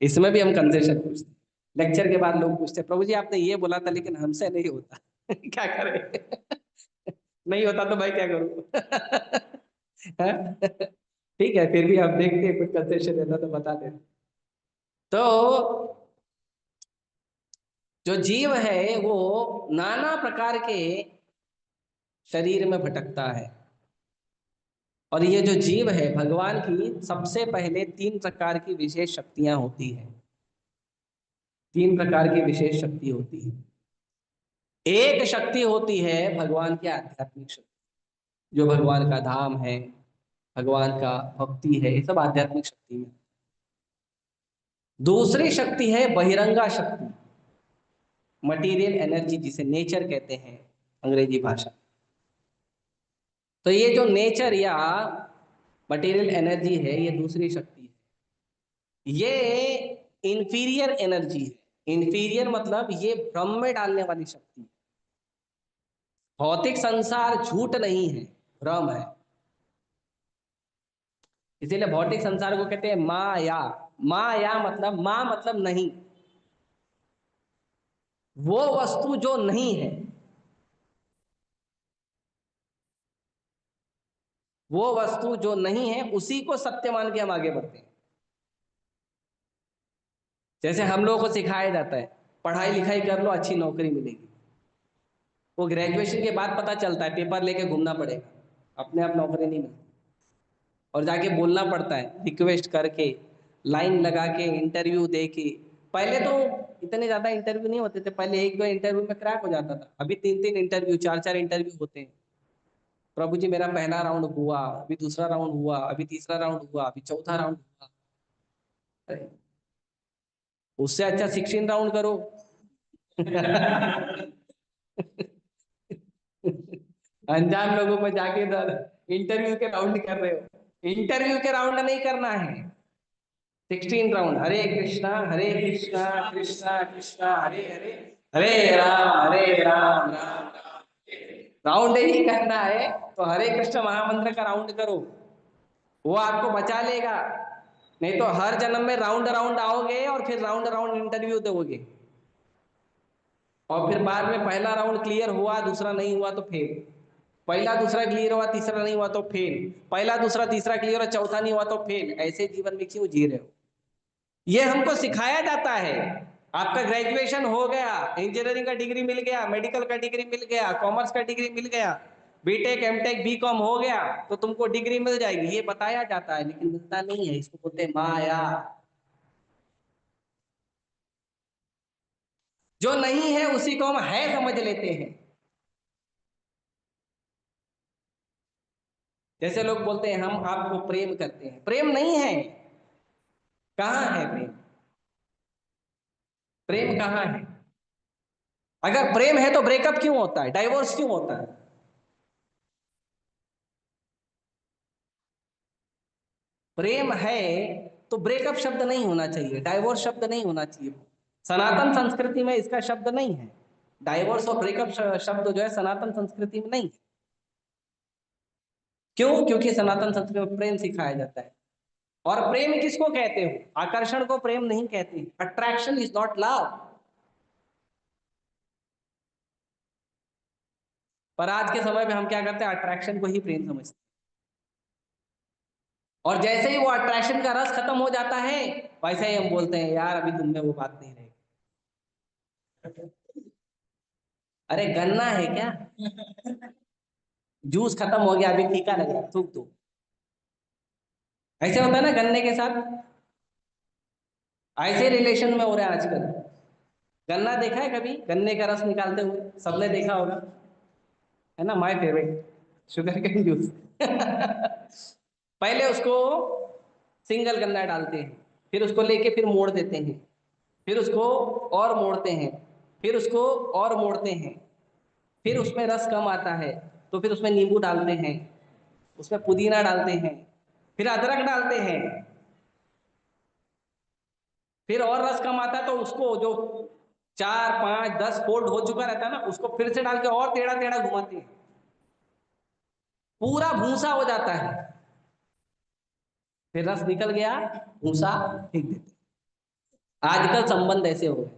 इसमें भी हम कंसेशन पूछते हैं। लेक्चर के बाद लोग पूछते हैं प्रभु जी आपने ये बोला था लेकिन हमसे नहीं होता क्या करें नहीं होता तो भाई क्या करूं हाँ? ठीक है, फिर भी आप देखते हैं कुछ कंसेशन देना तो बता दें। तो जो जीव है वो नाना प्रकार के शरीर में भटकता है, और ये जो जीव है भगवान की सबसे पहले तीन प्रकार की विशेष शक्तियां होती हैं। तीन प्रकार की विशेष शक्ति होती है। एक शक्ति होती है भगवान की आध्यात्मिक शक्ति, जो भगवान का धाम है, भगवान का भक्ति है, ये सब आध्यात्मिक शक्ति में। दूसरी शक्ति है बहिरंगा शक्ति, मटीरियल एनर्जी, जिसे नेचर कहते हैं अंग्रेजी भाषा। तो ये जो नेचर या मटेरियल एनर्जी है ये दूसरी शक्ति है। ये इंफीरियर एनर्जी है। इंफीरियर मतलब ये भ्रम में डालने वाली शक्ति है। भौतिक संसार झूठ नहीं है, भ्रम है। इसीलिए भौतिक संसार को कहते हैं माया। माया मतलब माँ मतलब नहीं, वो वस्तु जो नहीं है, वो वस्तु जो नहीं है उसी को सत्य मान के हम आगे बढ़ते हैं। जैसे हम लोगों को सिखाया जाता है पढ़ाई लिखाई कर लो अच्छी नौकरी मिलेगी, वो ग्रेजुएशन के बाद पता चलता है पेपर लेके घूमना पड़ेगा, अपने आप नौकरी नहीं मिलती, और जाके बोलना पड़ता है रिक्वेस्ट करके, लाइन लगा के, इंटरव्यू दे के। पहले तो इतने ज्यादा इंटरव्यू नहीं होते थे, पहले एक दो इंटरव्यू में क्रैक हो जाता था, अभी तीन तीन इंटरव्यू, चार चार इंटरव्यू होते हैं। प्रभु जी मेरा पहला राउंड हुआ, अभी दूसरा राउंड हुआ, अभी तीसरा राउंड हुआ, अभी चौथा राउंड हुआ। अरे, उससे अच्छा 16 राउंड करो अनजान लोगों में जाके इंटरव्यू के राउंड कर रहे हो, इंटरव्यू के राउंड नहीं करना है, 16 राउंड। हरे कृष्णा कृष्णा कृष्णा हरे हरे, हरे राम राम राउंड ही करना है। तो हरे कृष्ण महामंत्र का राउंड करो, वो आपको बचा लेगा। नहीं तो हर जन्म में राउंड राउंड आओगे और फिर राउंड राउंड इंटरव्यू दोगे, और फिर बाद में पहला राउंड क्लियर हुआ दूसरा नहीं हुआ तो फेल, पहला दूसरा क्लियर हुआ तीसरा नहीं हुआ तो फेल, पहला दूसरा तीसरा क्लियर हुआ चौथा नहीं हुआ तो फेल। ऐसे जीवन में क्यों जी रहे हो? ये हमको सिखाया जाता है। आपका ग्रेजुएशन हो गया, इंजीनियरिंग का डिग्री मिल गया, मेडिकल का डिग्री मिल गया, कॉमर्स का डिग्री मिल गया, बीटेक एमटेक बीकॉम हो गया, तो तुमको डिग्री मिल जाएगी, ये बताया जाता है, लेकिन मिलता नहीं है। इसको बोलते हैं माया। जो नहीं है उसी को हम है समझ लेते हैं। जैसे लोग बोलते हैं हम आपको प्रेम करते हैं, प्रेम नहीं है। कहाँ है प्रेम? प्रेम कहाँ है? अगर प्रेम है तो ब्रेकअप क्यों होता है, डाइवोर्स क्यों होता है? प्रेम है तो ब्रेकअप शब्द नहीं होना चाहिए, डाइवोर्स शब्द नहीं होना चाहिए। सनातन संस्कृति में इसका शब्द नहीं है। डाइवोर्स और ब्रेकअप शब्द जो है सनातन संस्कृति में नहीं है। क्यों? क्योंकि सनातन संस्कृति में प्रेम सिखाया जाता है। और प्रेम किसको कहते हो? आकर्षण को प्रेम नहीं कहते। Attraction is not love. पर आज के समय में हम क्या करते हैं, अट्रैक्शन को ही प्रेम समझते हैं। और जैसे ही वो अट्रैक्शन का रस खत्म हो जाता है, वैसे ही हम बोलते हैं यार अभी तुम में वो बात नहीं रही। अरे गन्ना है क्या, जूस खत्म हो गया अभी फीका लग रहा है, थूक दो। ऐसे होता है ना गन्ने के साथ। ऐसे रिलेशन में हो रहा है आजकल। गन्ना देखा है कभी गन्ने का रस निकालते हुए? सबने देखा होगा, है ना। My favourite sugar cane juice पहले उसको सिंगल गन्ना डालते हैं, फिर उसको लेके फिर मोड़ देते हैं, फिर उसको और मोड़ते हैं, फिर उसको और मोड़ते हैं, फिर उसमें रस कम आता है तो फिर उसमें नींबू डालते हैं, उसमें पुदीना डालते हैं, फिर अदरक डालते हैं, फिर और रस कम आता है तो उसको जो 4 5 10 फोल्ड हो चुका रहता है ना, उसको फिर से डाल के और टेढ़ा टेढ़ा घुमाते हैं, पूरा भूसा हो जाता है। फिर रस निकल गया, भूसा फेंक देते। आजकल संबंध ऐसे हो गए,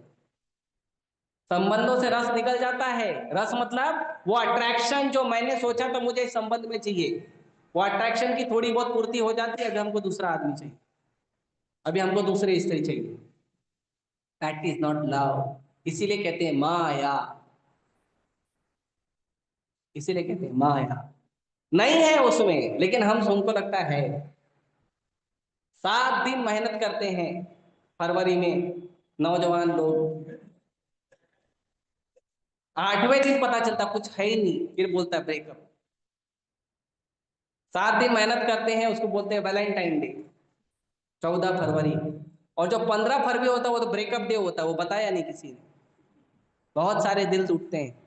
संबंधों से रस निकल जाता है। रस मतलब वो अट्रैक्शन जो मैंने सोचा तो मुझे इस संबंध में चाहिए, वो अट्रैक्शन की थोड़ी बहुत पूर्ति हो जाती है। अभी हमको दूसरा आदमी चाहिए, अभी हमको दूसरी स्त्री चाहिए। That is not love. इसीलिए कहते हैं माया, इसीलिए कहते हैं माया। नहीं है उसमें, लेकिन हम हमको लगता है। 7 दिन मेहनत करते हैं फरवरी में नौजवान लोग, 8वें दिन पता चलता कुछ है ही नहीं, फिर बोलता है ब्रेकअप। 7 दिन मेहनत करते हैं, उसको बोलते हैं वैलेंटाइन डे, 14 फरवरी। और जो 15 फरवरी होता है वो तो ब्रेकअप डे होता है, वो बताया नहीं किसी ने। बहुत सारे दिल टूटते हैं।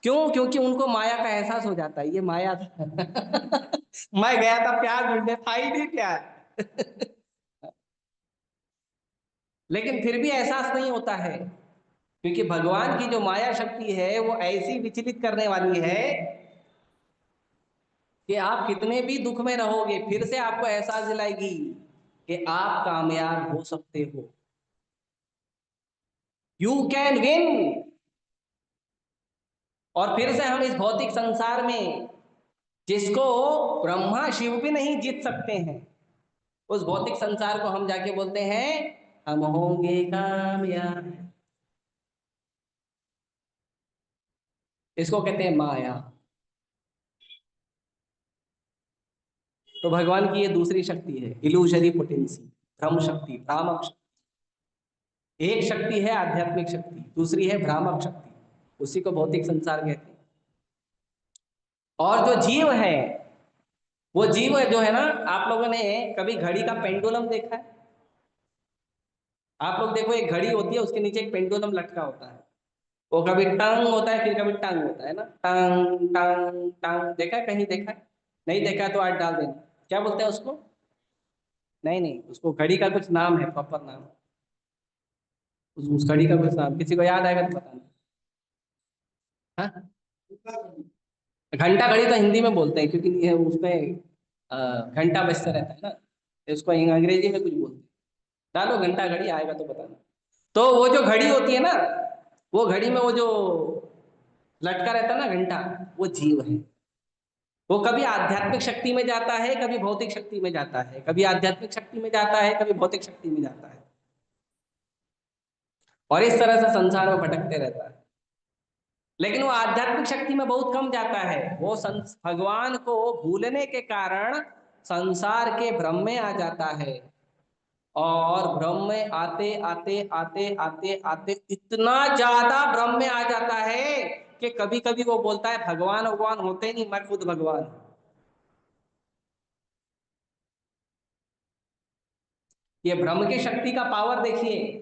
क्यों? क्योंकि उनको माया का एहसास हो जाता है, ये माया था। मैं गया था प्यार ढूंढने, था ही नहीं प्यार। लेकिन फिर भी एहसास नहीं होता है, क्योंकि भगवान की जो माया शक्ति है वो ऐसी विचलित करने वाली है कि आप कितने भी दुख में रहोगे फिर से आपको एहसास दिलाएगी कि आप कामयाब हो सकते हो, यू कैन विन। और फिर से हम इस भौतिक संसार में, जिसको ब्रह्मा शिव भी नहीं जीत सकते हैं, उस भौतिक संसार को हम जाके बोलते हैं हम होंगे कामयाब। इसको कहते हैं माया। तो भगवान की ये दूसरी शक्ति है, इल्यूजरी पोटेंसी, भ्रम शक्ति, भ्रामक शक्ति। एक शक्ति है आध्यात्मिक शक्ति, दूसरी है भ्रामक शक्ति, उसी को भौतिक संसार कहते हैं। और जो जीव है, वो जीव जो है ना, आप लोगों ने कभी घड़ी का पेंडुलम देखा है? आप लोग देखो, एक घड़ी होती है, उसके नीचे एक पेंडुलम लटका होता है। वो कभी टंग होता है, फिर कभी टंग होता है ना, टंग टंग टंग। देखा है? कहीं देखा है? नहीं देखा तो आज डाल देना। क्या बोलते हैं उसको? नहीं नहीं, उसको घड़ी का कुछ नाम है, प्रॉपर नाम। उस घड़ी का कुछ नाम किसी को याद आएगा तो बताना। हाँ, घंटा घड़ी तो हिंदी में बोलते हैं, क्योंकि ये उसमें घंटा बजता रहता है ना, इसको अंग्रेजी में कुछ बोलते हैं। डालो घंटा घड़ी, आएगा तो बताना। तो वो जो घड़ी होती है ना, वो घड़ी में वो जो लटका रहता है ना घंटा, वो जीव है। वो कभी आध्यात्मिक शक्ति में जाता है, कभी भौतिक शक्ति में जाता है, कभी आध्यात्मिक शक्ति में जाता है, कभी भौतिक शक्ति में जाता है, और इस तरह से संसार में भटकते रहता है। लेकिन वो आध्यात्मिक शक्ति में बहुत कम जाता है, वो भगवान को भूलने के कारण संसार के भ्रम में आ जाता है। और भ्रम में आते आते आते आते आते इतना ज्यादा भ्रम में आ जाता है कि कभी कभी वो बोलता है भगवान भगवान होते नहीं, मैं खुद भगवान हूं। ये भ्रम की शक्ति का पावर देखिए,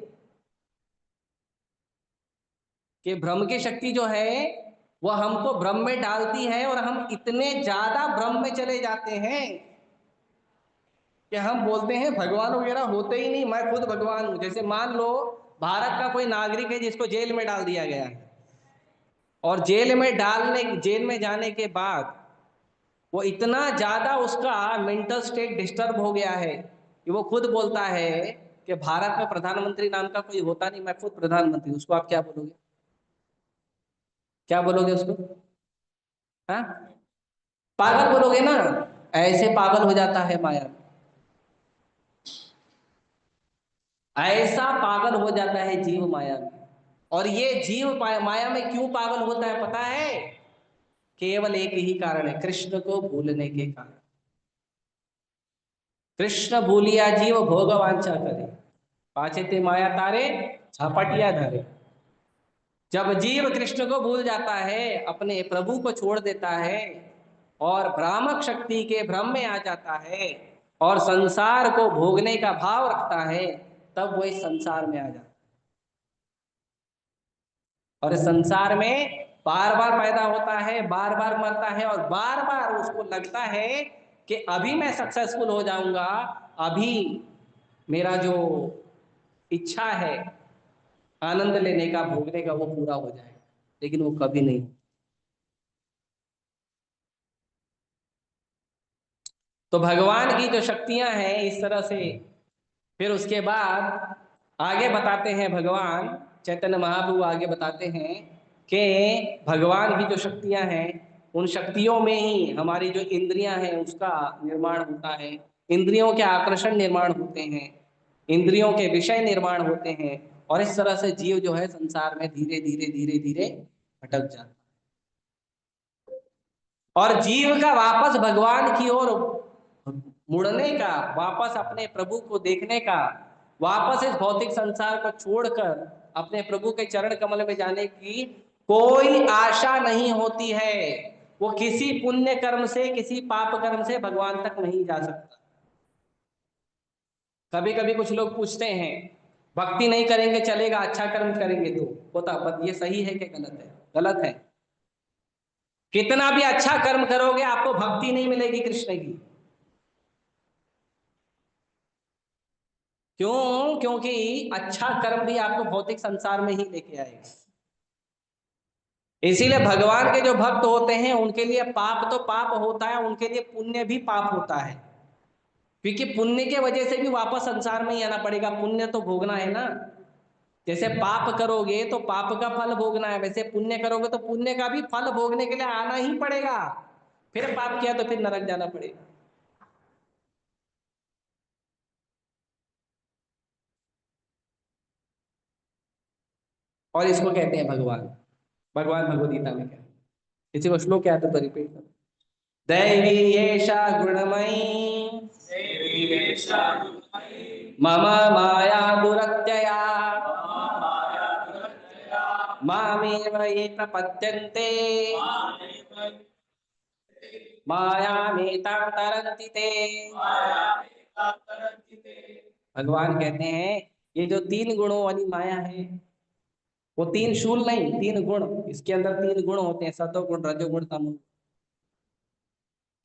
कि भ्रम की शक्ति जो है वो हमको भ्रम में डालती है, और हम इतने ज्यादा भ्रम में चले जाते हैं कि हम बोलते हैं भगवान वगैरह होते ही नहीं, मैं खुद भगवान हूं। जैसे मान लो भारत का कोई नागरिक है जिसको जेल में डाल दिया गया है, और जेल में जाने के बाद वो इतना ज्यादा उसका मेंटल स्टेट डिस्टर्ब हो गया है कि वो खुद बोलता है कि भारत में प्रधानमंत्री नाम का कोई होता नहीं, मैं खुद प्रधानमंत्री। उसको आप क्या बोलोगे? क्या बोलोगे उसको? हाँ, पागल बोलोगे ना। ऐसे पागल हो जाता है माया में, ऐसा पागल हो जाता है जीव माया में। और ये जीव माया में क्यों पागल होता है पता है? केवल एक ही कारण है, कृष्ण को भूलने के कारण। कृष्ण भूलिया जीव भोग वांछा करे, पाछे ते माया तारे झपटिया धरे। जब जीव कृष्ण को भूल जाता है, अपने प्रभु को छोड़ देता है, और भ्रामक शक्ति के भ्रम में आ जाता है, और संसार को भोगने का भाव रखता है, तब वो इस संसार में आ जाता है। और इस संसार में बार बार पैदा होता है, बार बार मरता है, और बार बार उसको लगता है कि अभी मैं सक्सेसफुल हो जाऊंगा, अभी मेरा जो इच्छा है आनंद लेने का, भोगने का, वो पूरा हो जाएगा, लेकिन वो कभी नहीं। तो भगवान की जो शक्तियां हैं इस तरह से, फिर उसके बाद आगे बताते हैं भगवान चैतन्य महाप्रभु आगे बताते हैं कि भगवान की जो शक्तियां हैं उन शक्तियों में ही हमारी जो इंद्रियां हैं उसका निर्माण होता है, इंद्रियों के आकर्षण निर्माण होते हैं, इंद्रियों के विषय निर्माण होते हैं, और इस तरह से जीव जो है संसार में धीरे धीरे धीरे धीरे भटक जाता है। और जीव का वापस भगवान की ओर मुड़ने का, वापस अपने प्रभु को देखने का, वापस इस भौतिक संसार को छोड़कर अपने प्रभु के चरण कमल में जाने की कोई आशा नहीं होती है। वो किसी पुण्य कर्म से, किसी पाप कर्म से भगवान तक नहीं जा सकता। कभी कभी कुछ लोग पूछते हैं भक्ति नहीं करेंगे चलेगा, अच्छा कर्म करेंगे तो होता, ये सही है कि गलत है? गलत है। कितना भी अच्छा कर्म करोगे आपको भक्ति नहीं मिलेगी कृष्ण की। क्यों? क्योंकि अच्छा कर्म भी आपको भौतिक संसार में ही लेके आएगा। इसीलिए भगवान के जो भक्त होते हैं उनके लिए पाप तो पाप होता है, उनके लिए पुण्य भी पाप होता है, क्योंकि पुण्य के वजह से भी वापस संसार में ही आना पड़ेगा, पुण्य तो भोगना है ना। जैसे पाप करोगे तो पाप का फल भोगना है, वैसे पुण्य करोगे तो पुण्य का भी फल भोगने के लिए आना ही पड़ेगा। फिर पाप किया तो फिर नरक जाना पड़ेगा। और इसको कहते हैं भगवान। भगवान भगवद गीता में क्या है? किसी को श्लोक क्या आता तो रिपीट करो। दैवी येषा गुणमयी मम माया दुरत्यया मामेव ये प्रपद्यन्ते मायामेतां तरन्ति ते। भगवान कहते हैं ये जो तीन गुणों वाली माया है, वो तीन शूल नहीं, तीन गुण, इसके अंदर तीन गुण होते हैं, सतोगुण रजोगुण तमोगुण।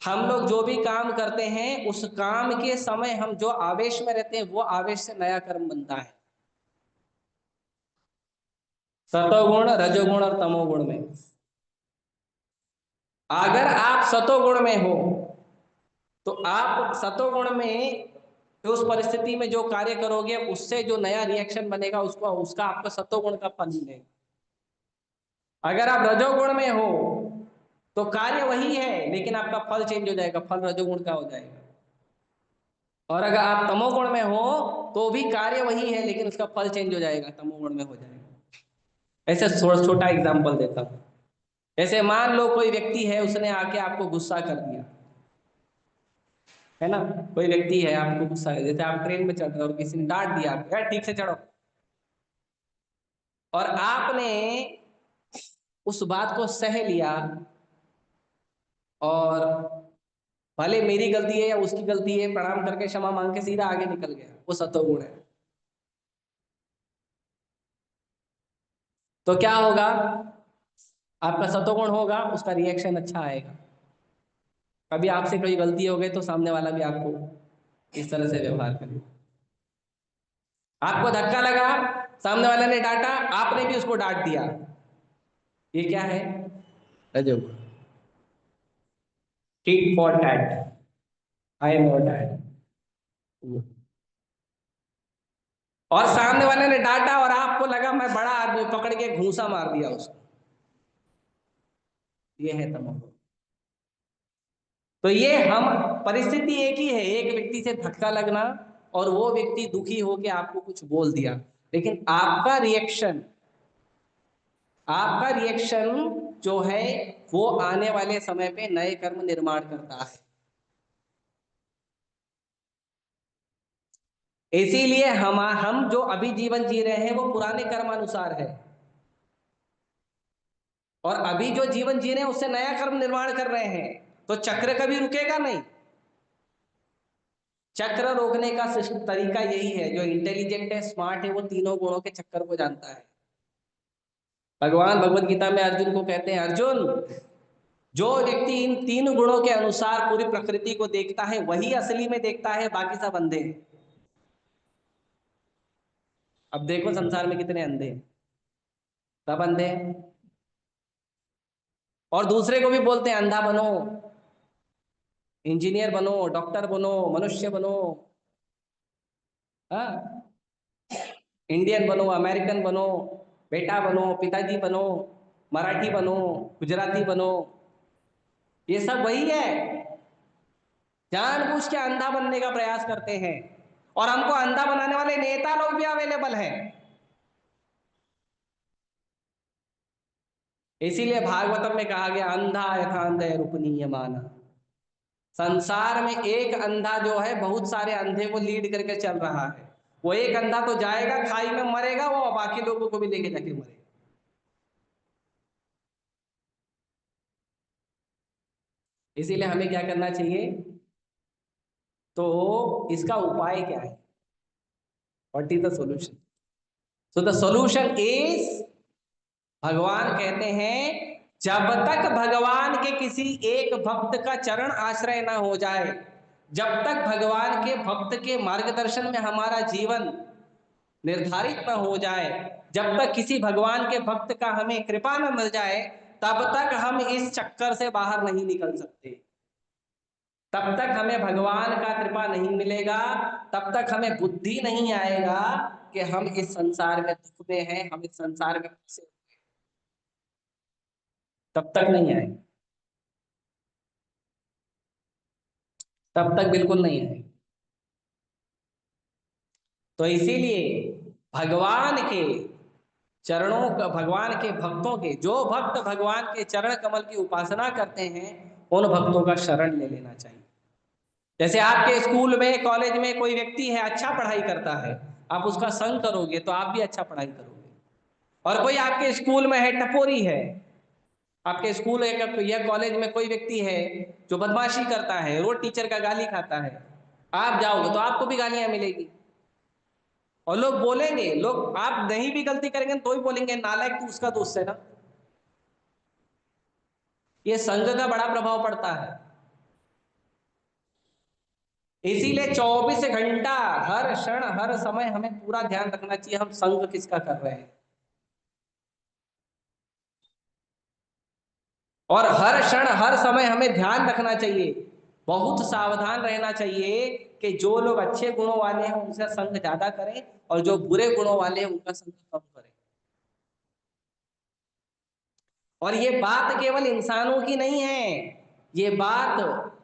हम लोग जो भी काम करते हैं उस काम के समय हम जो आवेश में रहते हैं वो आवेश से नया कर्म बनता है, सतोगुण रजोगुण और तमोगुण में। अगर आप सतोगुण में हो तो आप सतोगुण में तो उस परिस्थिति में जो कार्य करोगे उससे जो नया रिएक्शन बनेगा उसको, उसका आपका सतोगुण का फल मिलेगा। अगर आप रजोगुण में हो तो कार्य वही है लेकिन आपका फल चेंज हो जाएगा, फल रजोगुण का हो जाएगा। और अगर आप तमोगुण में हो तो भी कार्य वही है लेकिन उसका फल चेंज हो जाएगा, तमोगुण में हो जाएगा। ऐसे छोटा एग्जांपल देता हूं। ऐसे मान लो कोई व्यक्ति है, उसने आके आपको गुस्सा कर दिया, है ना? कोई व्यक्ति है आपको गुस्सा है, जैसे आप ट्रेन में चढ़ रहे हो और किसी ने डांट दिया आपको, यार ठीक से चढ़ो, और आपने उस बात को सह लिया और भले मेरी गलती है या उसकी गलती है, प्रणाम करके क्षमा मांग के सीधा आगे निकल गया, वो सतोगुण है। तो क्या होगा? आपका सतोगुण होगा, उसका रिएक्शन अच्छा आएगा। कभी आपसे कोई गलती हो गई तो सामने वाला भी आपको इस तरह से व्यवहार करेगा। आपको धक्का लगा, सामने वाले ने डांटा, आपने भी उसको डांट दिया, ये क्या है? रजोगुण। Tit for tat, I am your dad. और सामने वाले ने डांटा और आपको लगा मैं बड़ा आदमी, पकड़ के घूंसा मार दिया उसको, ये है तमोगुण। तो ये हम परिस्थिति एक ही है, एक व्यक्ति से धक्का लगना और वो व्यक्ति दुखी होकर आपको कुछ बोल दिया, लेकिन आपका रिएक्शन जो है वो आने वाले समय पे नए कर्म निर्माण करता है। इसीलिए हम जो अभी जीवन जी रहे हैं वो पुराने कर्मानुसार है, और अभी जो जीवन जी रहे हैं उससे नया कर्म निर्माण कर रहे हैं, तो चक्र कभी रुकेगा नहीं। चक्र रोकने का तरीका यही है, जो इंटेलिजेंट है, स्मार्ट है, वो तीनों गुणों के चक्कर को जानता है। भगवान भगवत गीता में अर्जुन को कहते हैं, अर्जुन, जो व्यक्ति इन तीन गुणों के अनुसार पूरी प्रकृति को देखता है वही असली में देखता है, बाकी सब अंधे हैं। अब देखो संसार में कितने अंधे हैं, सब अंधे हैं। और दूसरे को भी बोलते हैं अंधा बनो, इंजीनियर बनो, डॉक्टर बनो, मनुष्य बनो, हाँ, इंडियन बनो, अमेरिकन बनो, बेटा बनो, पिताजी बनो, मराठी बनो, गुजराती बनो। ये सब वही है, जानबूझ के अंधा बनने का प्रयास करते हैं। और हमको अंधा बनाने वाले नेता लोग भी अवेलेबल हैं। इसीलिए भागवतम में कहा गया अंधा यथा अंधे रूपनीय माना। संसार में एक अंधा जो है बहुत सारे अंधे को लीड करके चल रहा है। वो एक अंधा तो जाएगा खाई में मरेगा, वो बाकी लोगों को भी लेके जाके मरेगा। इसीलिए हमें क्या करना चाहिए, तो इसका उपाय क्या है, what is the solution? So the solution is, भगवान कहते हैं जब तक भगवान के किसी एक भक्त का चरण आश्रय ना हो जाए, जब तक भगवान के भक्त के मार्गदर्शन में हमारा जीवन निर्धारित न हो जाए, जब तक किसी भगवान के भक्त का हमें कृपा न मिल जाए, तब तक हम इस चक्कर से बाहर नहीं निकल सकते। तब तक हमें भगवान का कृपा नहीं मिलेगा, तब तक हमें बुद्धि नहीं आएगा कि हम इस संसार में दुख में हैं, हम इस संसार में फंसे, तब तक नहीं आएगा, तब तक बिल्कुल नहीं आएगा। तो इसीलिए भगवान के चरणों का, भगवान के भक्तों के, जो भक्त भगवान के चरण कमल की उपासना करते हैं, उन भक्तों का शरण ले लेना चाहिए। जैसे आपके स्कूल में, कॉलेज में कोई व्यक्ति है अच्छा पढ़ाई करता है, आप उसका संग करोगे तो आप भी अच्छा पढ़ाई करोगे। और कोई आपके स्कूल में है टपोरी है, आपके स्कूल या कॉलेज में कोई व्यक्ति है जो बदमाशी करता है, रोज टीचर का गाली खाता है, आप जाओगे तो आपको भी गालियां मिलेगी। और लोग बोलेंगे, लोग आप नहीं भी गलती करेंगे तो ही बोलेंगे नालायक तू उसका दोस्त है ना। ये संघ का बड़ा प्रभाव पड़ता है। इसीलिए 24 घंटा, हर क्षण हर समय हमें पूरा ध्यान रखना चाहिए हम संघ किसका कर रहे हैं। और हर क्षण हर समय हमें ध्यान रखना चाहिए, बहुत सावधान रहना चाहिए कि जो लोग अच्छे गुणों वाले हैं उनसे संग ज्यादा करें, और जो बुरे गुणों वाले हैं उनका संग कम करें। और ये बात केवल इंसानों की नहीं है, ये बात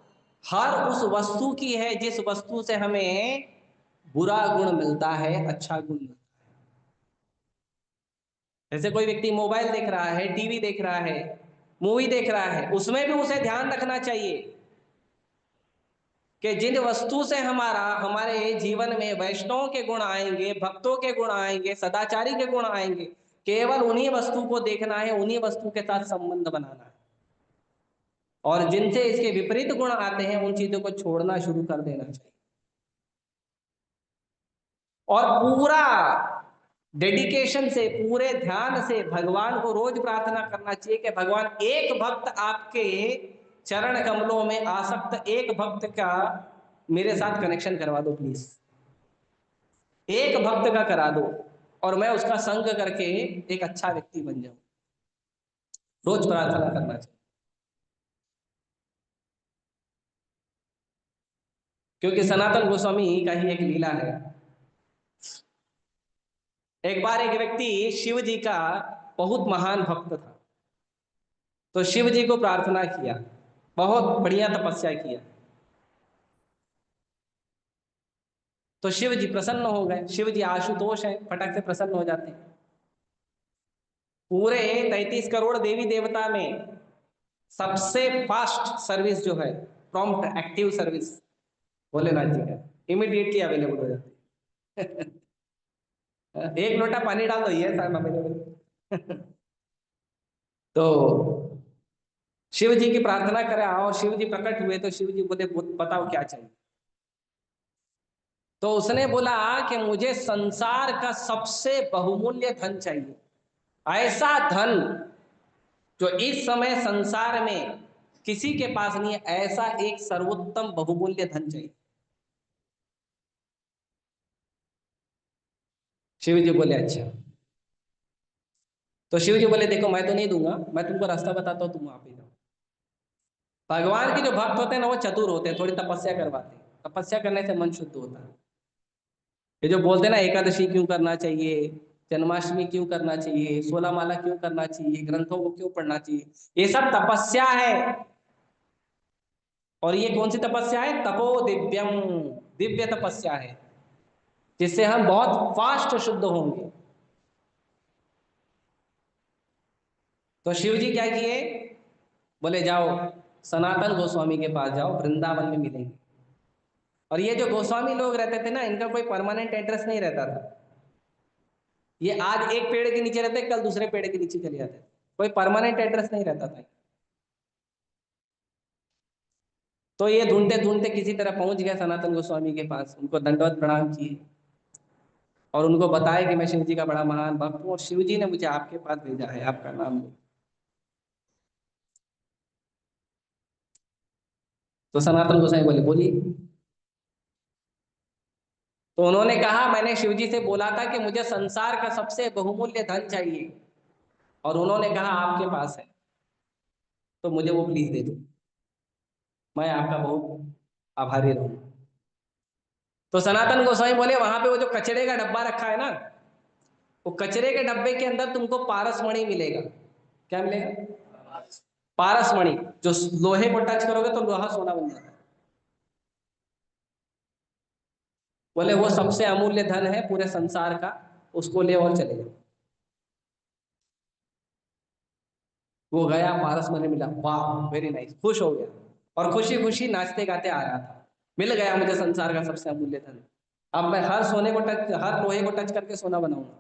हर उस वस्तु की है जिस वस्तु से हमें बुरा गुण मिलता है, अच्छा गुण मिलता है। जैसे कोई व्यक्ति मोबाइल देख रहा है, टीवी देख रहा है, मूवी देख रहा है, उसमें भी उसे ध्यान रखना चाहिए कि जिन वस्तु से हमारे जीवन में वैष्णव के गुण आएंगे, भक्तों के गुण आएंगे, सदाचारी के गुण आएंगे, केवल उन्हीं वस्तु को देखना है, उन्हीं वस्तु के साथ संबंध बनाना है। और जिनसे इसके विपरीत गुण आते हैं उन चीजों को छोड़ना शुरू कर देना चाहिए। और पूरा डेडिकेशन से, पूरे ध्यान से भगवान को रोज प्रार्थना करना चाहिए कि भगवान एक भक्त आपके चरण कमलों में आसक्त एक भक्त का मेरे साथ कनेक्शन करवा दो प्लीज, एक भक्त का करा दो, और मैं उसका संग करके एक अच्छा व्यक्ति बन जाऊं। रोज प्रार्थना करना चाहिए, क्योंकि सनातन गोस्वामी का ही एक लीला है। एक बार एक व्यक्ति शिव जी का बहुत महान भक्त था, तो शिव जी को प्रार्थना किया, बहुत बढ़िया तपस्या किया, तो शिव जी प्रसन्न हो गए। शिव जी आशुतोष है, फटक से प्रसन्न हो जाते हैं। पूरे 33 करोड़ देवी देवता में सबसे फास्ट सर्विस जो है, prompt active service, Bholenath ji का इमीडिएटली अवेलेबल हो जाती है। एक लोटा पानी डाल दो, ये टाइम अवेलेबल। तो शिव जी की प्रार्थना करें और शिव जी प्रकट हुए, तो शिव जी बोले बताओ क्या चाहिए। तो उसने बोला कि मुझे संसार का सबसे बहुमूल्य धन चाहिए, ऐसा धन जो इस समय संसार में किसी के पास नहीं है, ऐसा एक सर्वोत्तम बहुमूल्य धन चाहिए। शिव जी बोले अच्छा। तो शिव जी बोले देखो मैं तो नहीं दूंगा, मैं तुमको रास्ता बताता हूँ, तुम वहां पे जाओ। भगवान के जो भक्त होते हैं ना वो चतुर होते हैं, थोड़ी तपस्या करवाते हैं, तपस्या करने से मन शुद्ध होता है। ये जो बोलते हैं ना एकादशी क्यों करना चाहिए, जन्माष्टमी क्यों करना चाहिए, 16 माला क्यों करना चाहिए, ग्रंथों को क्यों पढ़ना चाहिए, ये सब तपस्या है। और ये कौन सी तपस्या है? तपो दिव्यम, दिव्य तपस्या है, जिससे हम बहुत फास्ट शुद्ध होंगे। तो शिव जी क्या किए? बोले जाओ सनातन गोस्वामी के पास जाओ, वृंदावन में मिलेंगे। और ये जो गोस्वामी लोग रहते थे ना, इनका कोई परमानेंट एड्रेस नहीं रहता था। ये आज एक पेड़ के नीचे रहते, कल दूसरे पेड़ के नीचे चले जाते, कोई परमानेंट एड्रेस नहीं रहता था। तो ये ढूंढते ढूंढते किसी तरह पहुंच गया सनातन गोस्वामी के पास, उनको दंडवत प्रणाम किए और उनको बताया कि मैं शिव जी का बड़ा महान भक्त हूँ और शिव जी ने मुझे आपके पास भेजा है, आपका नाम लो। तो सनातन गोसाई बोले बोलिए। तो उन्होंने कहा मैंने शिव जी से बोला था कि मुझे संसार का सबसे बहुमूल्य धन चाहिए, और उन्होंने कहा आपके पास है, तो मुझे वो प्लीज दे दो, मैं आपका बहुत आभारी रहूंगा। तो सनातन गोसाई बोले वहां पे वो जो कचरे का डब्बा रखा है ना, वो कचरे के डब्बे के अंदर तुमको पारसमणि मिलेगा। क्या मिलेगा? पारसमणि। जो लोहे को टच करोगे तो लोहा सोना बन जाता है। बोले वो सबसे अमूल्य धन है पूरे संसार का, उसको ले और चले जाओ। वो गया, पारसमणि मिला, वाह वेरी नाइस, खुश हो गया और खुशी खुशी नाचते गाते आ रहा था। मिल गया मुझे संसार का सबसे अमूल्य धन, अब मैं हर सोने को टच, हर लोहे को टच करके सोना बनाऊंगा।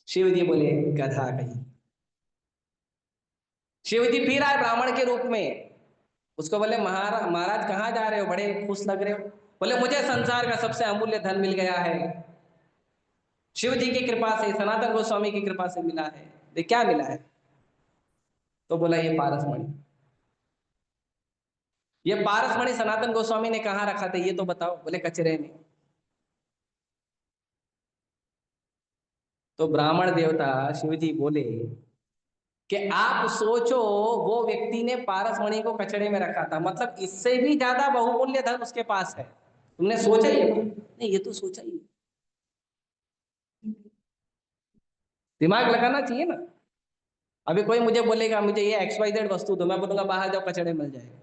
शिव जी बोले गधा कहीं। शिव जी फिर आए ब्राह्मण के रूप में, उसको बोले महाराज, महाराज कहाँ जा रहे हो, बड़े खुश लग रहे हो। बोले मुझे संसार का सबसे अमूल्य धन मिल गया है, शिव जी की कृपा से, सनातन गोस्वामी की कृपा से मिला है। ये क्या मिला है? तो बोला ये पारसमणि। ये पारसमणि सनातन गोस्वामी ने कहाँ रखा था ये तो बताओ। बोले कचरे में। तो ब्राह्मण देवता शिव जी बोले कि आप सोचो, वो व्यक्ति ने पारसमणि को कचड़े में रखा था, मतलब इससे भी ज्यादा बहुमूल्य धन उसके पास है। तुमने सोचा ही नहीं, ये तो सोचा ही। दिमाग लगाना चाहिए ना। अभी कोई मुझे बोलेगा मुझे ये XYZ वस्तु दो, मैं बोलूंगा बाहर जाओ कचड़े मिल जाएगा।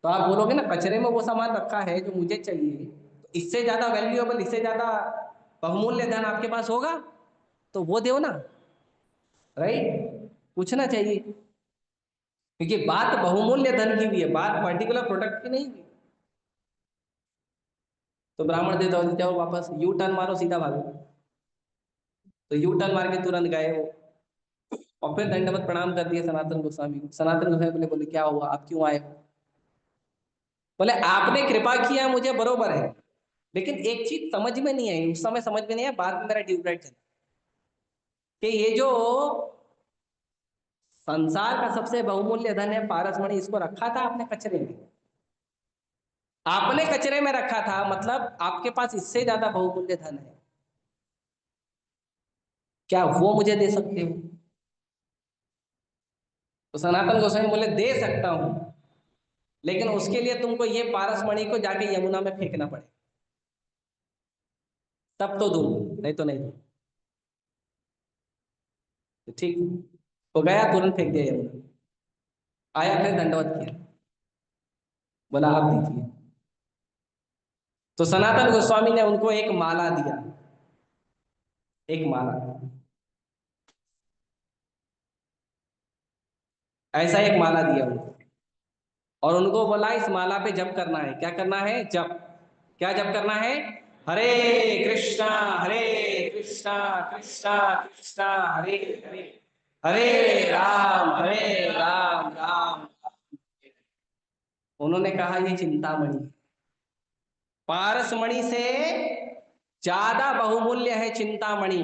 तो आप बोलोगे ना कचरे में वो सामान रखा है जो मुझे चाहिए, तो इससे ज्यादा वैल्यूएबल, इससे ज्यादा बहुमूल्य धन आपके पास होगा तो वो दो ना। राइट, पूछना चाहिए, क्योंकि बात बहुमूल्य धन की भी है, बात पर्टिकुलर प्रोडक्ट की नहीं हुई। तो ब्राह्मण देता जाओ वापस, यू टर्न मारो सीधा भागो। तो यू टर्न मार के तुरंत गए वो, और फिर दंडवत प्रणाम कर दिए सनातन गोस्वामी को। सनातन गोस्वामी बोले बोले क्या हुआ, आप क्यों आए हो? बोले आपने कृपा किया मुझे बरोबर है, लेकिन एक चीज समझ में नहीं आई, उस समय समझ में नहीं आया, बाद में मेरा ट्यूबलाइट चला कि ये जो संसार का सबसे बहुमूल्य धन है पारसमणि, इसको रखा था आपने कचरे में। आपने कचरे में रखा था, मतलब आपके पास इससे ज्यादा बहुमूल्य धन है, क्या वो मुझे दे सकते हो? तो सनातन गोस्वामी बोले दे सकता हूं, लेकिन उसके लिए तुमको ये पारसमणि को जाके यमुना में फेंकना पड़े, तब तो दूं, नहीं तो नहीं दूं। तो ठीक, तो गया तुरंत फेंक दिया यमुना। आया फिर दंडवत किया, बोला आप दीजिए। तो सनातन गोस्वामी ने उनको एक माला दिया, एक माला, ऐसा एक माला दिया उनको, और उनको बोला इस माला पे जप करना है। क्या करना है? जप। क्या जप करना है? हरे कृष्णा हरे कृष्णा कृष्णा कृष्णा हरे हरे, हरे राम राम। उन्होंने कहा ये चिंतामणि, पारसमणि से ज्यादा बहुमूल्य है चिंतामणि।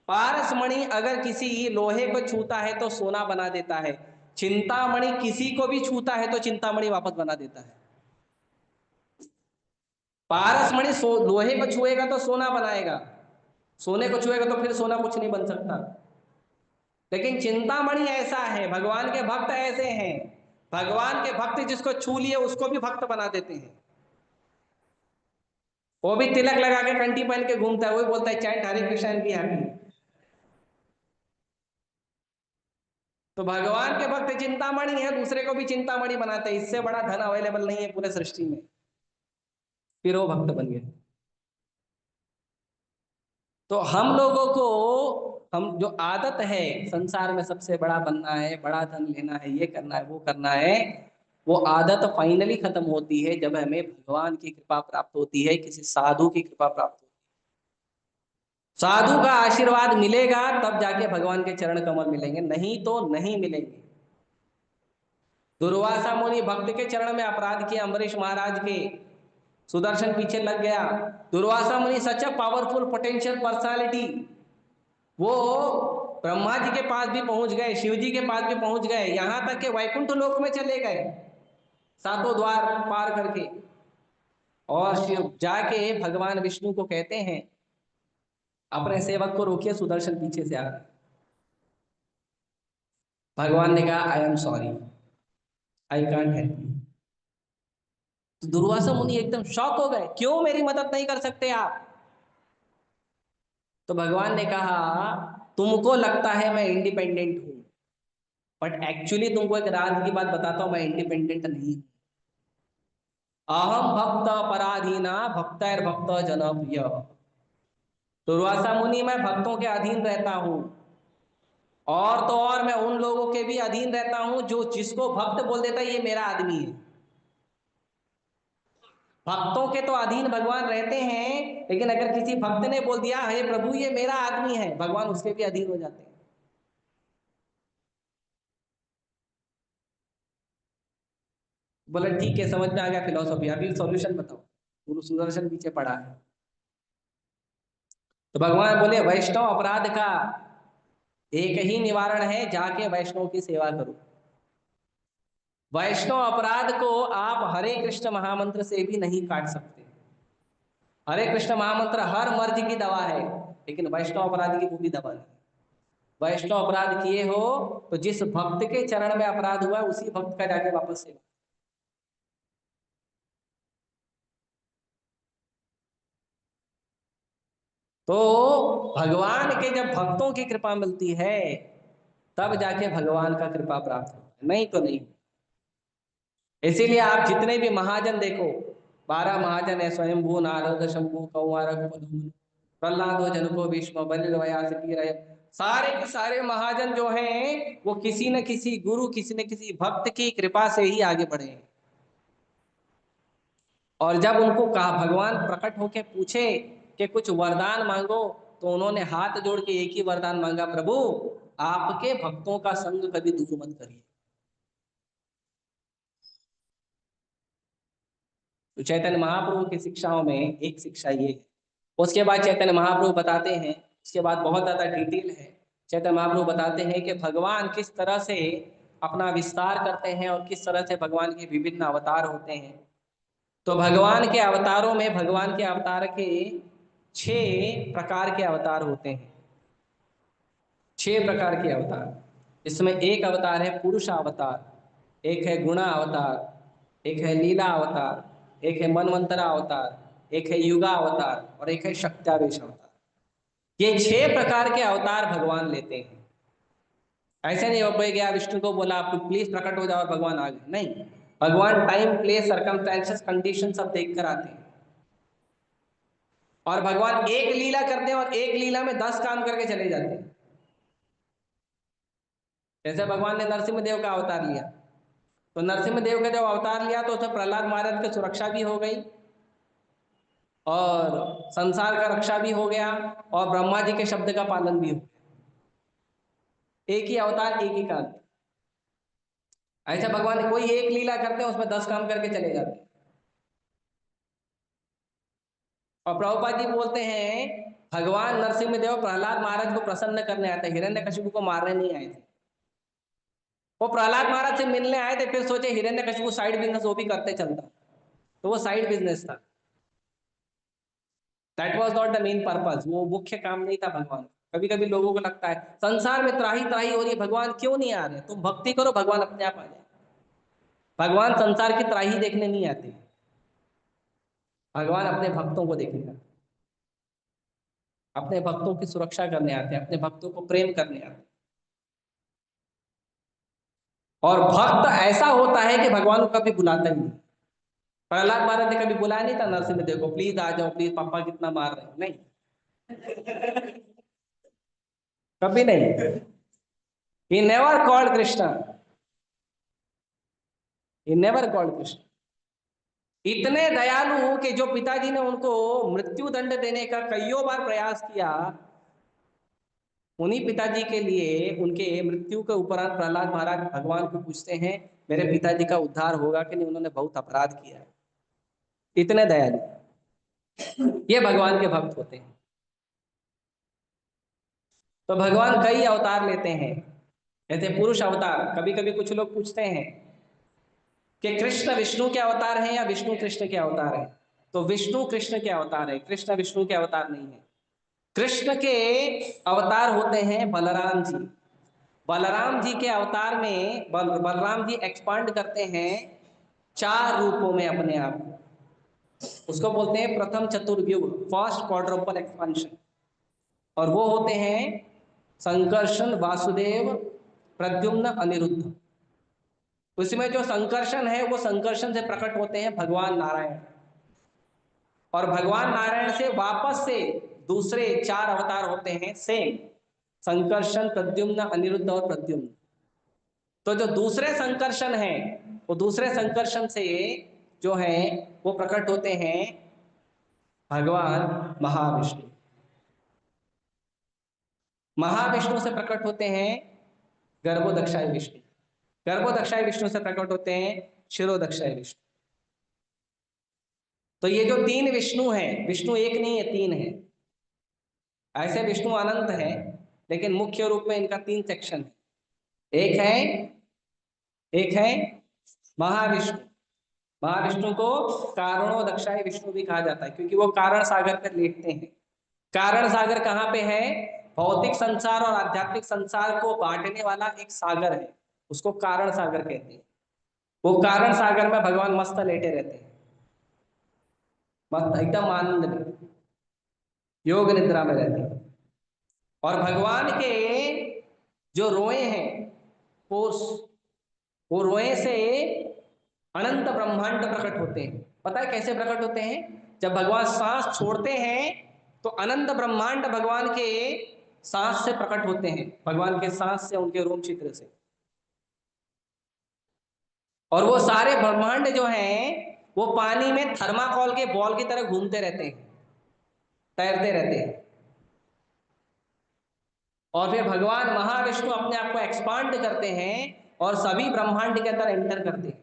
पारसमणि अगर किसी लोहे को छूता है तो सोना बना देता है, चिंतामणि किसी को भी छूता है तो चिंतामणि वापस बना देता है। पारस मणि लोहे को छुएगा तो सोना बनाएगा, सोने को छुएगा तो फिर सोना कुछ नहीं बन सकता। लेकिन चिंतामणि ऐसा है, भगवान के भक्त ऐसे हैं, भगवान के भक्त जिसको छू लिए उसको भी भक्त बना देते हैं। वो भी तिलक लगा के कंठी पहन के घूमता है, वो भी बोलता है chant Hare Krishna and be happy. तो भगवान के भक्त चिंतामणि है, दूसरे को भी चिंतामणि बनाते हैं। इससे बड़ा धन अवेलेबल नहीं है पूरे सृष्टि में, फिर वो भक्त बन गए। तो हम लोगों को, हम जो आदत है संसार में सबसे बड़ा बनना है, बड़ा धन लेना है, ये करना है, वो करना है, वो आदत फाइनली खत्म होती है जब हमें भगवान की कृपा प्राप्त होती है, किसी साधु की कृपा प्राप्त होती है। साधु का आशीर्वाद मिलेगा तब जाके भगवान के चरण कमल मिलेंगे, नहीं तो नहीं मिलेंगे। दुर्वासा मुनि भक्त के चरण में अपराध किया, अम्बरीश महाराज के, सुदर्शन पीछे लग गया। दुर्वासा मुनि सच अ पावरफुल पोटेंशियल पर्सनालिटी, वो ब्रह्मा जी के पास भी पहुंच गए, शिव जी के पास भी पहुंच गए, यहां तक के वैकुंठ लोक में चले गए सातों द्वार पार करके। और शिव जाके भगवान विष्णु को कहते हैं, अपने सेवक को रोकिए, सुदर्शन पीछे से आ रहा है। भगवान ने कहा I am sorry, I can't help you. तो दुर्वासा मुनि एकदम शॉक हो गए, क्यों मेरी मदद नहीं कर सकते आप? तो भगवान ने कहा, तुमको लगता है मैं इंडिपेंडेंट हूं, बट एक्चुअली तुमको एक राज की बात बताता हूं, मैं इंडिपेंडेंट नहीं हूं। अहम भक्त पराधीना भक्तैर भक्त जन प्रिय। दुर्वासा मुनि, मैं भक्तों के अधीन रहता हूं, और तो और मैं उन लोगों के भी अधीन रहता हूं जो जिसको भक्त बोल देता है ये मेरा आदमी है। भक्तों के तो अधीन भगवान रहते हैं, लेकिन अगर किसी भक्त ने बोल दिया हे प्रभु ये मेरा आदमी है, भगवान उसके भी अधीन हो जाते हैं। बोला ठीक है, समझ में आ गया फिलोसॉफी, अभी सॉल्यूशन बताओ। गुरु सुदर्शन पीछे पड़ा है। तो भगवान बोले, वैष्णव अपराध का एक ही निवारण है, जाके वैष्णव की सेवा करो। वैष्णव अपराध को आप हरे कृष्ण महामंत्र से भी नहीं काट सकते। हरे कृष्ण महामंत्र हर मर्ज की दवा है, लेकिन वैष्णव अपराध की वो भी दवा नहीं। वैष्णव अपराध किए हो तो जिस भक्त के चरण में अपराध हुआ है उसी भक्त का जाके वापस सेवा। तो भगवान के जब भक्तों की कृपा मिलती है तब जाके भगवान का कृपा प्राप्त होता है, नहीं तो नहीं। इसीलिए आप जितने भी महाजन देखो, 12 महाजन है, स्वयंभू नारद शंभु कौमार प्रहलादो जनको भीष्म बलि व्यास रहे, सारे के सारे महाजन जो हैं वो किसी न किसी गुरु, किसी न किसी भक्त की कृपा से ही आगे बढ़े हैं। और जब उनको कहा, भगवान प्रकट होके पूछे कि कुछ वरदान मांगो, तो उन्होंने हाथ जोड़ के एक ही वरदान मांगा, प्रभु आपके भक्तों का संग कभी दूर मत करिए। तो चैतन्य महाप्रभु की शिक्षाओं में एक शिक्षा ये है। उसके बाद चैतन्य महाप्रभु बताते हैं, उसके बाद बहुत ज्यादा डिटेल है। चैतन्य महाप्रभु बताते हैं कि भगवान किस तरह से अपना विस्तार करते हैं और किस तरह से भगवान के विभिन्न अवतार होते हैं। तो भगवान के अवतारों में, भगवान के अवतार के 6 प्रकार के अवतार होते हैं। 6 प्रकार के अवतार। इसमें एक अवतार है पुरुष अवतार, एक है गुणा अवतार, एक है लीला अवतार, एक है मनवंतरा अवतार, एक है युगा अवतार और एक है शक्त्यावेश अवतार। ये 6 प्रकार के अवतार भगवान लेते हैं। ऐसे नहीं हो कोई गया विष्णु को बोला आप प्लीज प्रकट हो जाओ और भगवान आ गए, नहीं। भगवान टाइम प्लेस सर्कमस्टेंसेस कंडीशन सब देख कर आते हैं। और भगवान एक लीला करते हैं और एक लीला में 10 काम करके चले जाते हैं। जैसे भगवान ने नरसिंह देव का अवतार लिया, तो नरसिंह देव का जब अवतार लिया तो उसमें प्रहलाद महाराज की सुरक्षा भी हो गई और संसार का रक्षा भी हो गया और ब्रह्मा जी के शब्द का पालन भी हो गया। एक ही अवतार एक ही काल। ऐसा भगवान कोई एक लीला करते हैं उसमें 10 काम करके चले जाते हैं। और प्रभुपाद जी बोलते हैं भगवान नरसिंह देव प्रहलाद महाराज को प्रसन्न करने आए थे, हिरण्यकशिपु को मारने नहीं आए थे। वो प्रहलाद महाराज से मिलने आए थे, फिर सोचे हिरण्यकशिपु साइड बिजनेस वो भी करते चलता, तो वो साइड बिजनेस था। That was not the main purpose, वो मुख्य काम नहीं था भगवान। कभी कभी लोगों को लगता है संसार में त्राही त्राही हो रही है, भगवान क्यों नहीं आ रहे, तुम भक्ति करो भगवान अपने आप आ जाए। भगवान संसार की त्राही देखने नहीं आते, भगवान अपने भक्तों को देखने आते, अपने भक्तों की सुरक्षा करने आते हैं, अपने भक्तों को प्रेम करने आते हैं। और भक्त ऐसा होता है कि भगवान को कभी बुलाता ही नहीं। प्रहलाद महाराज ने कभी बुलाया नहीं था नरसिंह देव को, प्लीज आ जाओ, प्लीज पापा कितना मार रहे हो, नहीं, कभी नहीं। He never called Krishna, he never called Krishna. इतने दयालु कि जो पिताजी ने उनको मृत्यु दंड देने का कईयों बार प्रयास किया, उन्हीं पिताजी के लिए उनके मृत्यु के उपरांत प्रहलाद महाराज भगवान को पूछते हैं मेरे पिताजी का उद्धार होगा कि नहीं, उन्होंने बहुत अपराध किया है। इतने दयालु ये भगवान के भक्त होते हैं। तो भगवान कई अवतार लेते हैं, जैसे पुरुष अवतार। कभी कभी कुछ लोग पूछते हैं कि कृष्ण विष्णु के अवतार हैं या विष्णु कृष्ण के अवतार हैं। तो विष्णु कृष्ण के अवतार है, कृष्ण विष्णु के अवतार नहीं है। कृष्ण के अवतार होते हैं बलराम जी। बलराम जी के अवतार में बलराम जी एक्सपांड करते हैं 4 रूपों में अपने आप को। उसको बोलते हैं प्रथम चतुर्युग, फर्स्ट क्वाड्रुपल एक्सपांशन। और वो होते हैं संकर्षण, वासुदेव, प्रद्युम्न, अनिरुद्ध। उसमें जो संकर्षण है वो संकर्षण से प्रकट होते हैं भगवान नारायण, और भगवान नारायण से वापस से दूसरे 4 अवतार होते हैं सेम, संकर्षण, प्रद्युम्न, अनिरुद्ध और प्रद्युम्न। तो जो दूसरे संकर्षण है वो दूसरे संकर्षण से जो है वो प्रकट होते हैं भगवान महाविष्णु। महाविष्णु से प्रकट होते हैं गर्भोदक्षाय विष्णु। गर्भोदक्षाय विष्णु से प्रकट होते हैं शिरोदक्षाय विष्णु। तो ये जो 3 विष्णु हैं, विष्णु एक नहीं है 3 है। ऐसे विष्णु अनंत है, लेकिन मुख्य रूप में इनका 3 सेक्शन है। एक है महाविष्णु। महाविष्णु को कारणोदक्षाय विष्णु भी कहा जाता है, क्योंकि वो कारण सागर पर लेटते हैं। कारण सागर कहाँ पे है? भौतिक संसार और आध्यात्मिक संसार को बांटने वाला एक सागर है, उसको कारण सागर कहते हैं। वो कारण सागर में भगवान मस्त लेटे रहते हैं, मस्त एकदम आनंद में, योग निद्रा में रहते हैं। और भगवान के जो रोए हैं वो वो रोए से अनंत ब्रह्मांड प्रकट होते हैं। पता है कैसे प्रकट होते हैं? जब भगवान सांस छोड़ते हैं तो अनंत ब्रह्मांड भगवान के सांस से प्रकट होते हैं, भगवान के सांस से, उनके रोम छिद्र से। और वो सारे ब्रह्मांड जो हैं वो पानी में थर्माकोल के बॉल की तरह घूमते रहते हैं, तैरते रहते हैं। और फिर भगवान महाविष्णु अपने आप को एक्सपांड करते हैं और सभी ब्रह्मांड के अंदर एंटर करते हैं।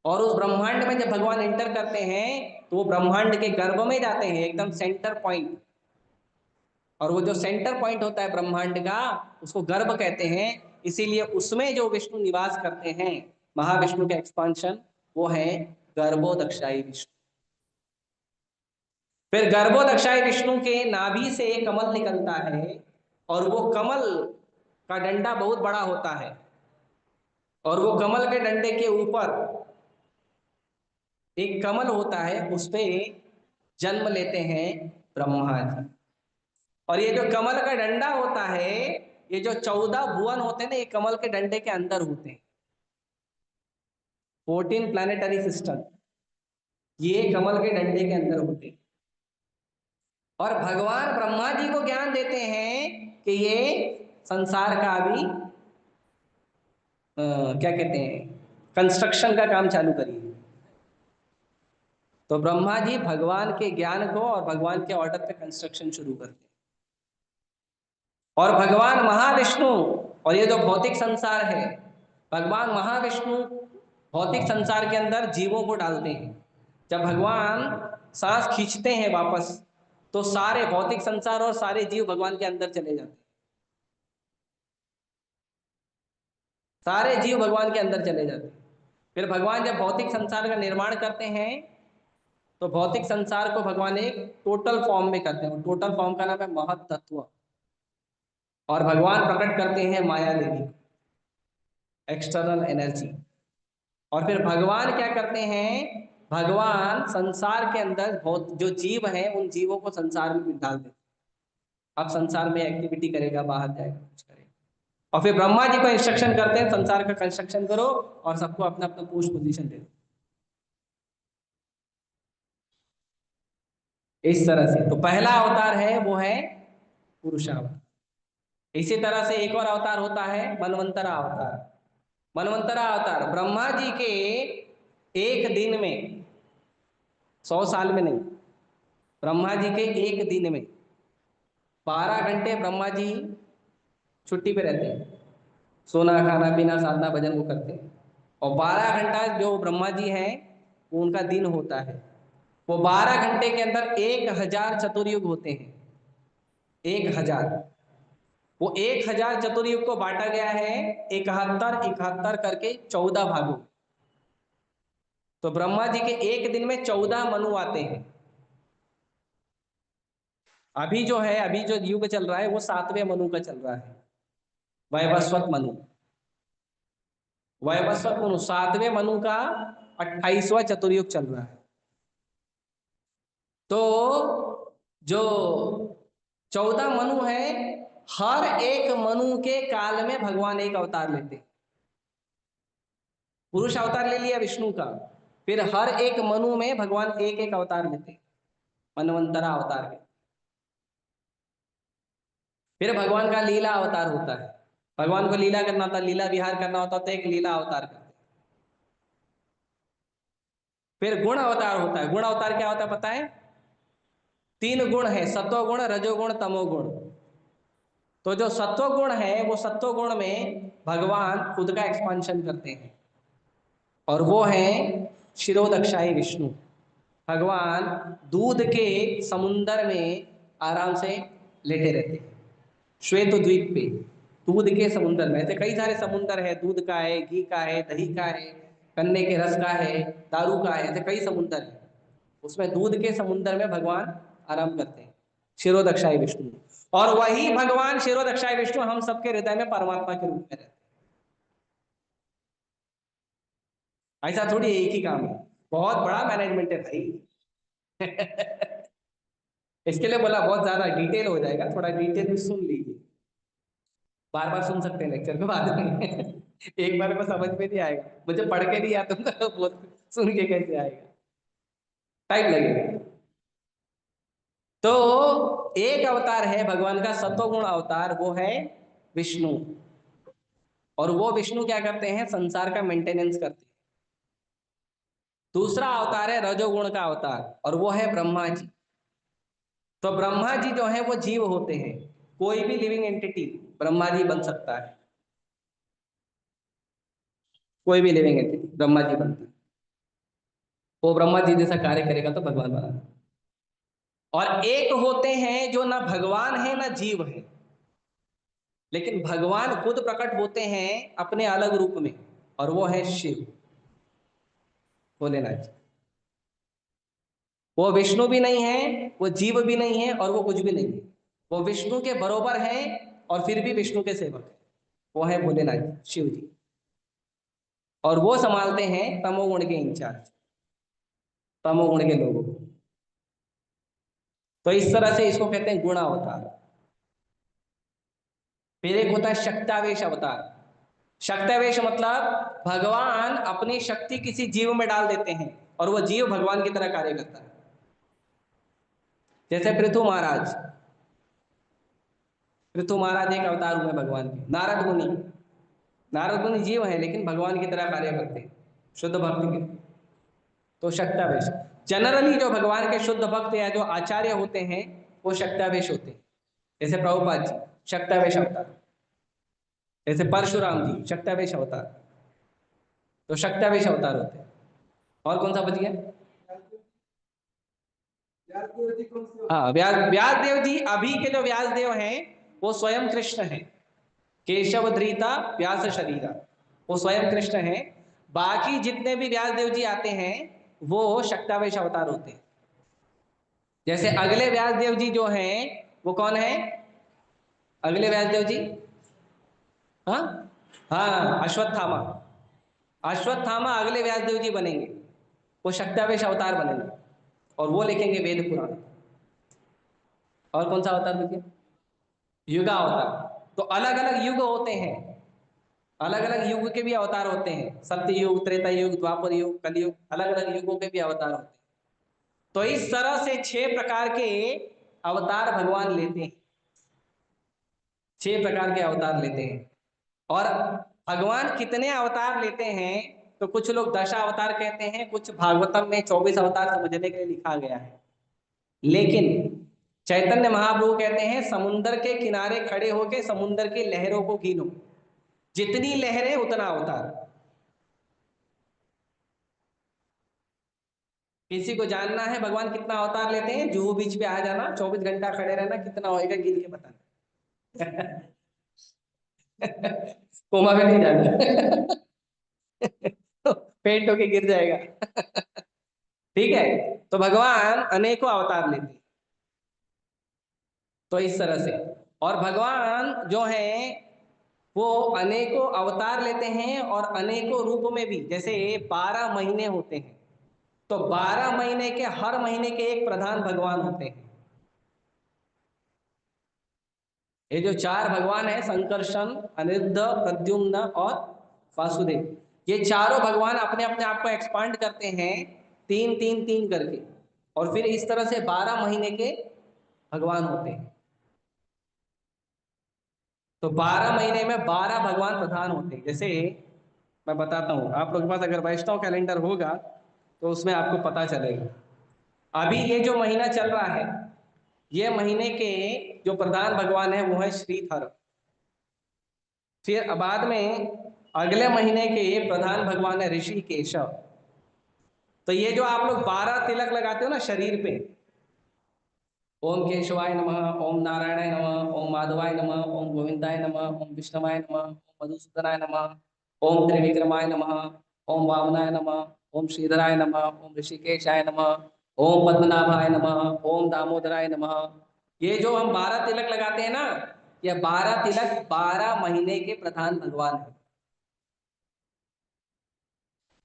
और उस ब्रह्मांड में जब भगवान एंटर करते हैं तो वो ब्रह्मांड के गर्भ में जाते हैं, एकदम सेंटर पॉइंट। और वो जो सेंटर पॉइंट होता है ब्रह्मांड का, उसको गर्भ कहते हैं। इसीलिए उसमें जो विष्णु निवास करते हैं, महाविष्णु के एक्सपांशन, वो है गर्भोदक्षाई विष्णु। फिर गर्भोदक्षाई विष्णु के नाभि से एक कमल निकलता है, और वो कमल का डंडा बहुत बड़ा होता है, और वो कमल के डंडे के ऊपर एक कमल होता है, उस पे जन्म लेते हैं ब्रह्मा जी। और ये जो कमल का डंडा होता है, ये जो 14 भुवन होते हैं ना, ये कमल के डंडे के अंदर होते हैं। 14 प्लैनेटरी सिस्टम ये कमल के डंडे के अंदर होते हैं। और भगवान ब्रह्मा जी को ज्ञान देते हैं कि ये संसार का अभी क्या कहते हैं, कंस्ट्रक्शन का काम चालू करिए। तो ब्रह्मा जी भगवान के ज्ञान को और भगवान के ऑर्डर पे कंस्ट्रक्शन शुरू करते हैं। और भगवान महाविष्णु, और ये जो भौतिक संसार है, भगवान महाविष्णु भौतिक संसार के अंदर जीवों को डालते हैं। जब भगवान सांस खींचते हैं वापस, तो सारे भौतिक संसार और सारे जीव भगवान के अंदर चले जाते हैं। सारे जीव भगवान के अंदर चले जाते हैं। फिर भगवान जब भौतिक संसार का निर्माण करते हैं तो भौतिक संसार को भगवान एक टोटल फॉर्म में करते हैं, टोटल फॉर्म का नाम है महत तत्व। और भगवान प्रकट करते हैं माया देवी, एक्सटर्नल एनर्जी। और फिर भगवान क्या करते हैं, भगवान संसार के अंदर बहुत जो जीव हैं उन जीवों को संसार में भी डाल देते हैं। अब संसार में एक्टिविटी करेगा, बाहर जाएगा, कुछ करेगा। और फिर ब्रह्मा जी को इंस्ट्रक्शन करते हैं संसार का कंस्ट्रक्शन करो और सबको अपना अपना पोस्ट पोजीशन दे दो। इस तरह से तो पहला अवतार है वो है पुरुषावतार। इसी तरह से एक और अवतार होता है मनवंतरा अवतार। मनवंतरा अवतार ब्रह्मा जी के एक दिन में, 100 साल में नहीं, ब्रह्मा जी के एक दिन में 12 घंटे ब्रह्मा जी छुट्टी पे रहते हैं, सोना खाना पीना साधना भजन वो करते हैं। और 12 घंटा जो ब्रह्मा जी हैं वो उनका दिन होता है। वो 12 घंटे के अंदर 1000 चतुर्युग होते हैं, 1000। वो 1000 चतुर्युग को बांटा गया है 71 71 करके 14 भागों। तो ब्रह्मा जी के एक दिन में 14 मनु आते हैं। अभी जो है, अभी जो युग चल रहा है वो 7वें मनु का चल रहा है, वैवस्वत मनु। वैवस्वत मनु 7वें मनु का 28वां चतुर्युग चल रहा है। तो जो 14 मनु है, हर एक मनु के काल में भगवान एक अवतार लेते हैं। पुरुष अवतार ले लिया विष्णु का, फिर हर एक मनु में भगवान एक एक अवतार लेते हैं, मनवंतरा अवतार के। फिर भगवान का लीला अवतार होता है। भगवान को लीला करना होता, लीला विहार करना होता तो एक लीला अवतार करते हैं। फिर गुण अवतार होता है। गुण अवतार क्या होता है पता है? 3 गुण है, सत्वगुण, रजोगुण, तमोगुण। तो जो सत्वगुण है वो सत्वगुण में भगवान खुद का एक्सपांशन करते हैं, और वो है शिरोदक्षाई विष्णु। भगवान दूध के समुंदर में आराम से लेटे रहते हैं, श्वेत द्वीप पे, दूध के समुंदर में। ऐसे कई सारे समुंदर है, दूध का है, घी का है, दही का है, गन्ने के रस का है, दारू का है, ऐसे कई समुंदर है। उसमें दूध के समुंदर में भगवान आराम करते हैं, शिरोदक्षाई विष्णु। और वही भगवान शिरोदक्षाई विष्णु हम सबके हृदय में परमात्मा के रूप में रहते हैं। ऐसा थोड़ी एक ही काम है, बहुत बड़ा मैनेजमेंट है भाई। इसके लिए बोला बहुत ज्यादा डिटेल हो जाएगा, थोड़ा डिटेल में सुन लीजिए। बार बार सुन सकते हैं लेक्चर के बाद में। एक बार में समझ में नहीं आएगा, मुझे पढ़ के नहीं आता तो बहुत सुन के कैसे आएगा, टाइम लगेगा। तो एक अवतार है भगवान का सत्वगुण अवतार, वो है विष्णु। और वो विष्णु क्या करते हैं, संसार का मेंटेनेंस करते हैं। दूसरा अवतार है रजोगुण का अवतार, और वो है ब्रह्मा जी। तो ब्रह्मा जी जो है वो जीव होते हैं, कोई भी लिविंग एंटिटी ब्रह्मा जी बन सकता है, कोई भी लिविंग एंटिटी ब्रह्मा जी बनता है। वो ब्रह्मा जी जैसा कार्य करेगा तो भगवान बना। और एक होते हैं जो ना भगवान है ना जीव है, लेकिन भगवान खुद प्रकट होते हैं अपने अलग रूप में, और वो है शिव, भोलेनाथ जी। वो विष्णु भी नहीं है, वो जीव भी नहीं है, और वो कुछ भी नहीं है। वो विष्णु के बरोबर है और फिर भी विष्णु के सेवक है। वो है भोलेनाथ जी, शिव जी। और वो संभालते हैं तमोगुण के इंचार्ज, तमोगुण के लोगों को। तो इस तरह से इसको कहते हैं गुण अवतार। फिर एक होता है शक्तावेश अवतार। शक्तावेश मतलब भगवान अपनी शक्ति किसी जीव में डाल देते हैं और वो जीव भगवान की तरह कार्य करता है। जैसे पृथु महाराज, पृथु महाराज एक अवतार हुए भगवान के। नारद मुनि, नारद मुनि जीव हैं लेकिन भगवान की तरह कार्य करते हैं, शुद्ध भक्ति के। तो शक्तावेश जनरली जो भगवान के शुद्ध भक्त या जो आचार्य होते हैं वो शक्तावेश होते हैं। जैसे प्रभुपाद जी शक्तावेश अवतार, जैसे परशुराम जी शक्तावेश अवतार। तो शक्तावेश अवतार होते हैं। और कौन सा बच गया? हाँ, व्यास, व्यास देव जी। अभी के जो व्यास देव हैं वो स्वयं कृष्ण हैं, केशव धृता व्यास शरीरा, वो स्वयं कृष्ण हैं। बाकी जितने भी व्यास देव जी आते हैं वो शक्तावेश अवतार होते हैं। जैसे अगले व्यासदेव जी जो हैं वो कौन है? अगले व्यासदेव जी, हाँ हाँ, अश्वत्थामा। अश्वत्थामा अगले व्यासदेव जी बनेंगे, वो शक्त्यावेश अवतार बनेंगे और वो लिखेंगे वेद पुराण। और कौन सा अवतार लिखे? युगा अवतार। तो अलग अलग युग होते हैं, अलग अलग युग के भी अवतार होते हैं, सत्य युग, त्रेता युग, द्वापर युग, कलयुग, अलग अलग युगों के भी अवतार होते हैं। तो इस तरह से 6 प्रकार के अवतार भगवान लेते हैं, 6 प्रकार के अवतार लेते हैं। और भगवान कितने अवतार लेते हैं, तो कुछ लोग 10 अवतार कहते हैं, कुछ भागवतम में 24 अवतार समझने के लिए लिखा गया है। लेकिन चैतन्य महाप्रभु कहते हैं समुद्र के किनारे खड़े होकर समुद्र की लहरों को गिनो, जितनी लहरें उतना अवतार। किसी को जानना है भगवान कितना अवतार लेते हैं, जुहू बीच पे आ जाना, 24 घंटा खड़े रहना, कितना होएगा गिन के बताना। कोमा में नहीं जाना। पेट होके गिर जाएगा। ठीक है, तो भगवान अनेकों अवतार लेते हैं। तो इस तरह से, और भगवान जो है वो अनेकों अवतार लेते हैं और अनेकों रूप में भी। जैसे 12 महीने होते हैं, तो 12 महीने के हर महीने के एक प्रधान भगवान होते हैं। ये जो 4 भगवान है, संकर्षण, अनिरुद्ध, प्रद्युम्न और वासुदेव, ये चारों भगवान अपने अपने आप को एक्सपांड करते हैं, 3 3 3 करके। और फिर इस तरह से 12 महीने के भगवान होते हैं। तो 12 महीने में 12 भगवान प्रधान होते हैं। जैसे मैं बताता हूँ, आप लोग के पास अगर वैष्णव कैलेंडर होगा तो उसमें आपको पता चलेगा। अभी ये जो महीना चल रहा है, ये महीने के जो प्रधान भगवान है वो है श्रीधर। फिर बाद में अगले महीने के प्रधान भगवान है ऋषिकेश। तो ये जो आप लोग 12 तिलक लगाते हो ना शरीर पे, ओम केशवाय नमः, ओम नारायणाय नमः, ओम माधवाय नमः, ओम गोविंदाय नमः, ओम विष्णुवाय नमः, ओम मधुसूदनाय नमः, ओम त्रिविक्रमाय नमः, ओम वामनाय नमः, ओम श्रीधराय नमः, ओम ऋषिकेशाय नमः, ओम पद्मनाभाय नमः, ओम दामोदराय नमः। ये जो हम 12 तिलक लगाते हैं ना, ये 12 तिलक 12 महीने के प्रधान भगवान है।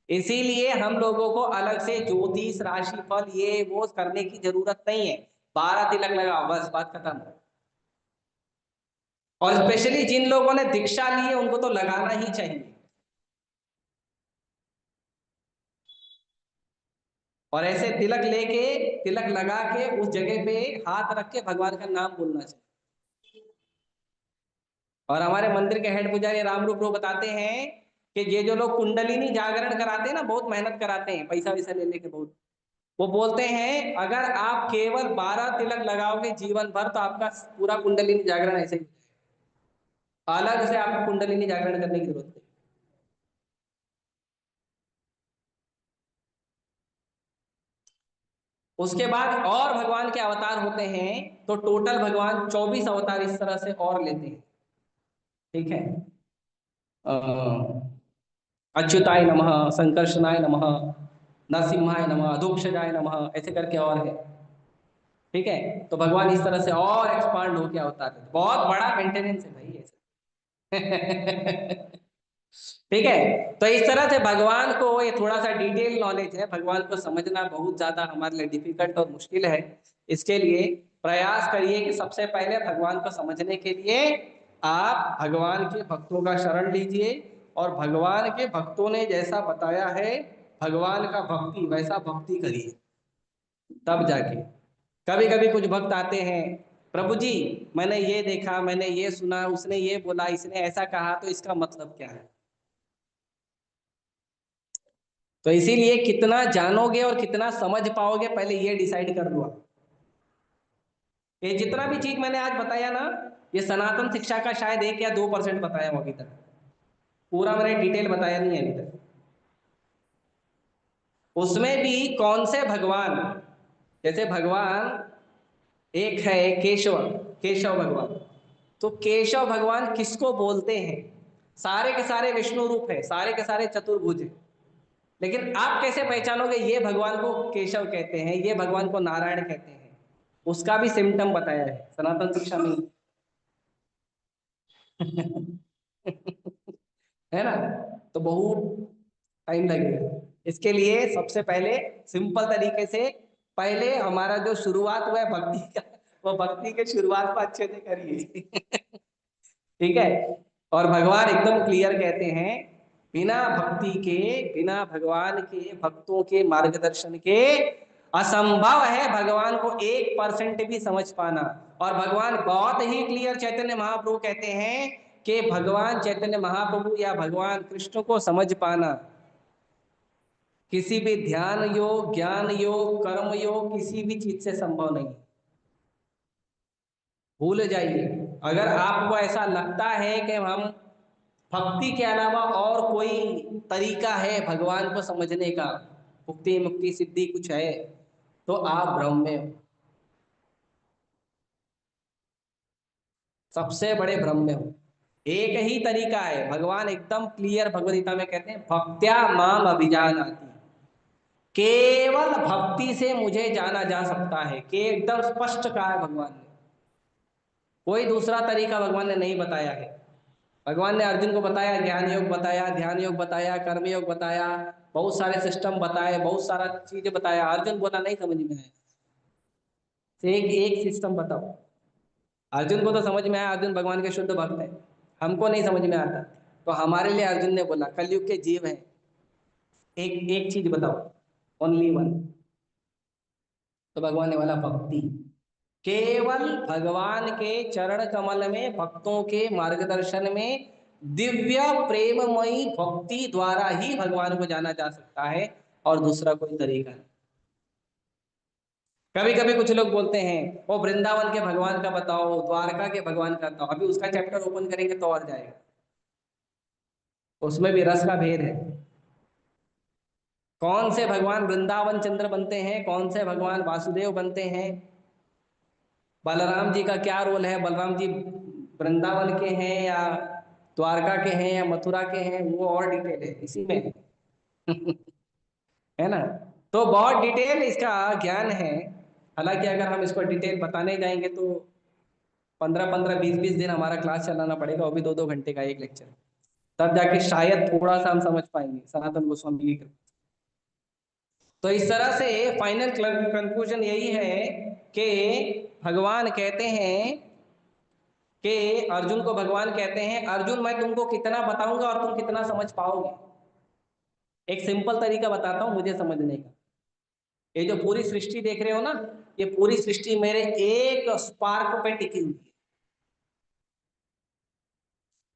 इसीलिए हम लोगों को अलग से ज्योतिष, राशि फल, ये वो करने की जरूरत नहीं है। 12 तिलक लगाओ, बस बात खत्म। और स्पेशली जिन लोगों ने दीक्षा ली है उनको तो लगाना ही चाहिए। और ऐसे तिलक लेके, तिलक लगा के उस जगह पे हाथ रख के भगवान का नाम बोलना चाहिए। और हमारे मंदिर के हेड पुजारी रामरूप प्रभु बताते हैं कि ये जो लोग कुंडलिनी जागरण कराते हैं ना, बहुत मेहनत कराते हैं, पैसा वैसा ले लेके बहुत, वो बोलते हैं अगर आप केवल 12 तिलक लगाओगे जीवन भर तो आपका पूरा कुंडलिनी जागरण ऐसे ही, अलग से आपको कुंडलिनी जागरण करने की जरूरत नहीं। उसके बाद और भगवान के अवतार होते हैं, तो टोटल भगवान 24 अवतार इस तरह से और लेते हैं। ठीक है, अच्युताय नमः, संकर्षणाय नमः, नरसिम्हाय नमः, अधोक्षजाय नमः, ऐसे करके और है। ठीक है, तो भगवान इस तरह से और एक्सपांड होकर अवतार लेते, बहुत बड़ा मेंटेनेंस है भाई ऐसे। ठीक है, तो इस तरह से भगवान को, ये थोड़ा सा डिटेल नॉलेज है, भगवान को समझना बहुत ज्यादा हमारे लिए डिफिकल्ट और मुश्किल है। इसके लिए प्रयास करिए कि सबसे पहले भगवान को समझने के लिए आप भगवान के भक्तों का शरण लीजिए, और भगवान के भक्तों ने जैसा बताया है भगवान का भक्ति, वैसा भक्ति करिए, तब जाके। कभी कभी कुछ भक्त आते हैं, प्रभु जी मैंने ये देखा, मैंने ये सुना, उसने ये बोला, इसने ऐसा कहा, तो इसका मतलब क्या है? तो इसीलिए कितना जानोगे और कितना समझ पाओगे पहले ये डिसाइड कर लो आप। ये जितना भी चीज मैंने आज बताया ना, ये सनातन शिक्षा का शायद 1 या 2% बताया हूं अभी तक, पूरा मैंने डिटेल बताया नहीं है अभी तक। उसमें भी कौन से भगवान, जैसे भगवान एक है केशव, केशव भगवान, तो केशव भगवान किसको बोलते हैं? सारे के सारे विष्णु रूप है, सारे के सारे चतुर्भुज है, लेकिन आप कैसे पहचानोगे ये भगवान को केशव कहते हैं, ये भगवान को नारायण कहते हैं? उसका भी सिम्टम बताया है सनातन शिक्षा में। है ना? तो बहुत टाइम लगेगा इसके लिए। सबसे पहले सिंपल तरीके से, पहले हमारा जो शुरुआत हुआ है भक्ति का, वो भक्ति के शुरुआत को अच्छे से करिए। ठीक है? और भगवान एकदम क्लियर कहते हैं, बिना भक्ति के, बिना भगवान के भक्तों के मार्गदर्शन के असंभव है भगवान को 1% भी समझ पाना। और भगवान बहुत ही क्लियर, चैतन्य महाप्रभु कहते हैं कि भगवान चैतन्य महाप्रभु या भगवान कृष्ण को समझ पाना किसी भी ध्यान योग, ज्ञान योग, कर्म योग, किसी भी चीज से संभव नहीं। भूल जाइए। अगर आपको ऐसा लगता है कि हम भक्ति के अलावा और कोई तरीका है भगवान को समझने का, मुक्ति मुक्ति सिद्धि कुछ है, तो आप भ्रम में हो, सबसे बड़े भ्रम में हो। एक ही तरीका है, भगवान एकदम क्लियर भगवद गीता में कहते हैं, भक्त्या माम अभिजानाति। केवल भक्ति से मुझे जाना जा सकता है, कि एकदम स्पष्ट कहा है भगवान ने। कोई दूसरा तरीका भगवान ने नहीं बताया है। भगवान ने अर्जुन को बताया, ज्ञान योग बताया, ध्यान योग बताया, कर्म योग बताया, बहुत सारे सिस्टम बताए, बहुत सारा चीजें बताया। अर्जुन बोला नहीं समझ में आया, एक एक सिस्टम बताओ। अर्जुन को तो समझ में आया, अर्जुन भगवान के शुद्ध भक्त है। हमको नहीं समझ में आता, तो हमारे लिए अर्जुन ने बोला, कलयुग के जीव हैं, एक एक चीज बताओ, ओनली वन। तो भगवान ने बोला भक्ति। केवल भगवान के चरण कमल में, भक्तों के मार्गदर्शन में, दिव्य प्रेममयी भक्ति द्वारा ही भगवान को जाना जा सकता है, और दूसरा कोई तरीका नहीं। कभी कभी कुछ लोग बोलते हैं, वो वृंदावन के भगवान का बताओ, द्वारका के भगवान का बताओ। अभी उसका चैप्टर ओपन करेंगे तो और जाएगा, उसमें भी रस का भेद है। कौन से भगवान वृंदावन चंद्र बनते हैं, कौन से भगवान वासुदेव बनते हैं, बलराम जी का क्या रोल है, बलराम जी वृंदावन के हैं या द्वारका के हैं या मथुरा के हैं, वो और डिटेल है इसी में। है ना? तो बहुत डिटेल इसका ज्ञान है। हालांकि अगर हम इसको डिटेल बताने जाएंगे तो 15-15 20-20 दिन हमारा क्लास चलाना पड़ेगा, वो भी 2-2 घंटे का एक लेक्चर। तब जाके शायद थोड़ा सा हम समझ पाएंगे सनातन गोस्वामी की कृपा। तो इस तरह से फाइनल कंक्लूजन यही है कि भगवान कहते हैं कि अर्जुन को भगवान कहते हैं, अर्जुन मैं तुमको कितना बताऊंगा और तुम कितना समझ पाओगे। एक सिंपल तरीका बताता हूं मुझे समझने का। ये जो पूरी सृष्टि देख रहे हो ना, ये पूरी सृष्टि मेरे एक स्पार्क पे टिकी हुई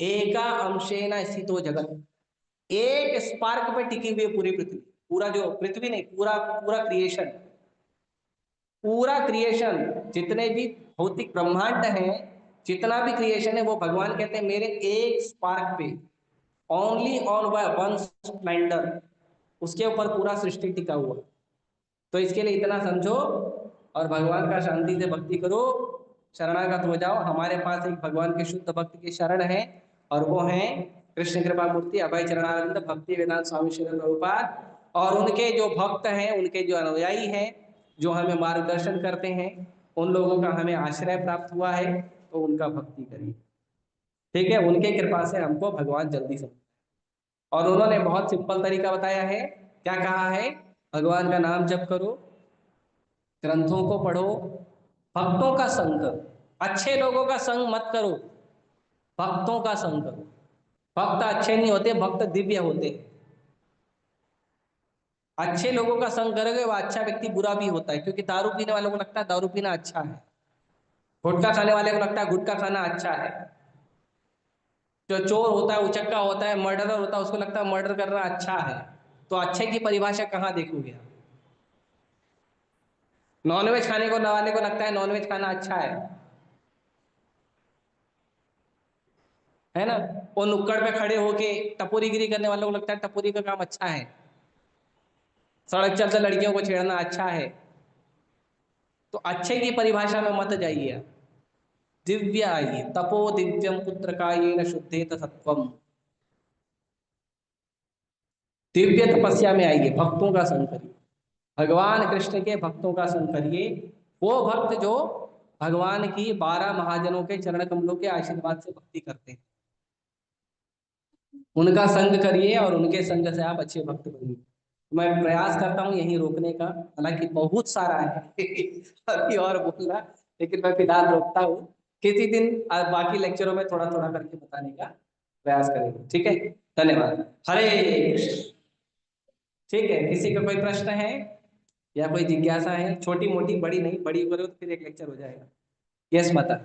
है। एका अंशेना स्थितो जगत, एक स्पार्क पे टिकी हुई है पूरी पृथ्वी। पूरा जो पृथ्वी नहीं, पूरा पूरा क्रिएशन, पूरा क्रिएशन, जितने भी भौतिक ब्रह्मांड हैं, जितना भी क्रिएशन है, वो भगवान कहते हैं मेरे एक स्पार्क पे, ओनली ऑन वन स्प्लेंडर, उसके ऊपर पूरा सृष्टि टिका हुआ। तो इसके लिए इतना समझो और भगवान का शांति से भक्ति करो, शरणागत हो जाओ। हमारे पास एक भगवान के शुद्ध भक्त की शरण है, और वो हैं कृष्ण कृपा मूर्ति अभय चरणानंद भक्ति वेदांत स्वामी श्री प्रभुपाद। और उनके जो भक्त हैं, उनके जो अनुयायी हैं, जो हमें मार्गदर्शन करते हैं, उन लोगों का हमें आश्रय प्राप्त हुआ है, तो उनका भक्ति करिए। ठीक है? उनके कृपा से हमको भगवान जल्दी समझ। और उन्होंने बहुत सिंपल तरीका बताया है। क्या कहा है? भगवान का नाम जप करो, ग्रंथों को पढ़ो, भक्तों का संग करो। अच्छे लोगों का संग मत करो, भक्तों का संग करो। भक्त अच्छे नहीं होते, भक्त दिव्य होते। अच्छे लोगों का संग करोगे, वह अच्छा व्यक्ति बुरा भी होता है, क्योंकि दारू पीने वालों को लगता है दारू पीना अच्छा है, गुटखा खाने वाले को लगता है गुटखा खाना अच्छा है, जो चोर होता है, उचक्का होता है, मर्डरर होता है, उसको लगता है मर्डर करना अच्छा है। तो अच्छे की परिभाषा कहाँ देखोगे? नॉनवेज खाने को वाले को लगता है नॉनवेज खाना अच्छा है ना? वो नुक्कड़ पे खड़े होके टपोरीगिरी करने वालों को लगता है टपोरी का काम अच्छा है, सड़क चलते लड़कियों को छेड़ना अच्छा है। तो अच्छे की परिभाषा में मत जाइए आप। दिव्य आइए, तपो दिव्यम पुत्र का ये न शुद्धेत सत्वम। दिव्य तपस्या में आइए, भक्तों का संग करिए, भगवान कृष्ण के भक्तों का संग करिए। वो भक्त जो भगवान की 12 महाजनों के चरण कमलों के आशीर्वाद से भक्ति करते हैं, उनका संग करिए और उनके संग से आप अच्छे भक्त बनिए। मैं प्रयास करता हूँ यहीं रोकने का, हालांकि बहुत सारा है अभी और बोलना, लेकिन मैं फिलहाल रोकता हूँ। किसी दिन बाकी लेक्चरों में थोड़ा थोड़ा करके बताने का प्रयास करेंगे, ठीक है। धन्यवाद। हरे कृष्ण। ठीक है, किसी का कोई प्रश्न है या कोई जिज्ञासा है? छोटी मोटी, बड़ी नहीं, बड़ी बोले तो फिर एक लेक्चर हो जाएगा। यस बता।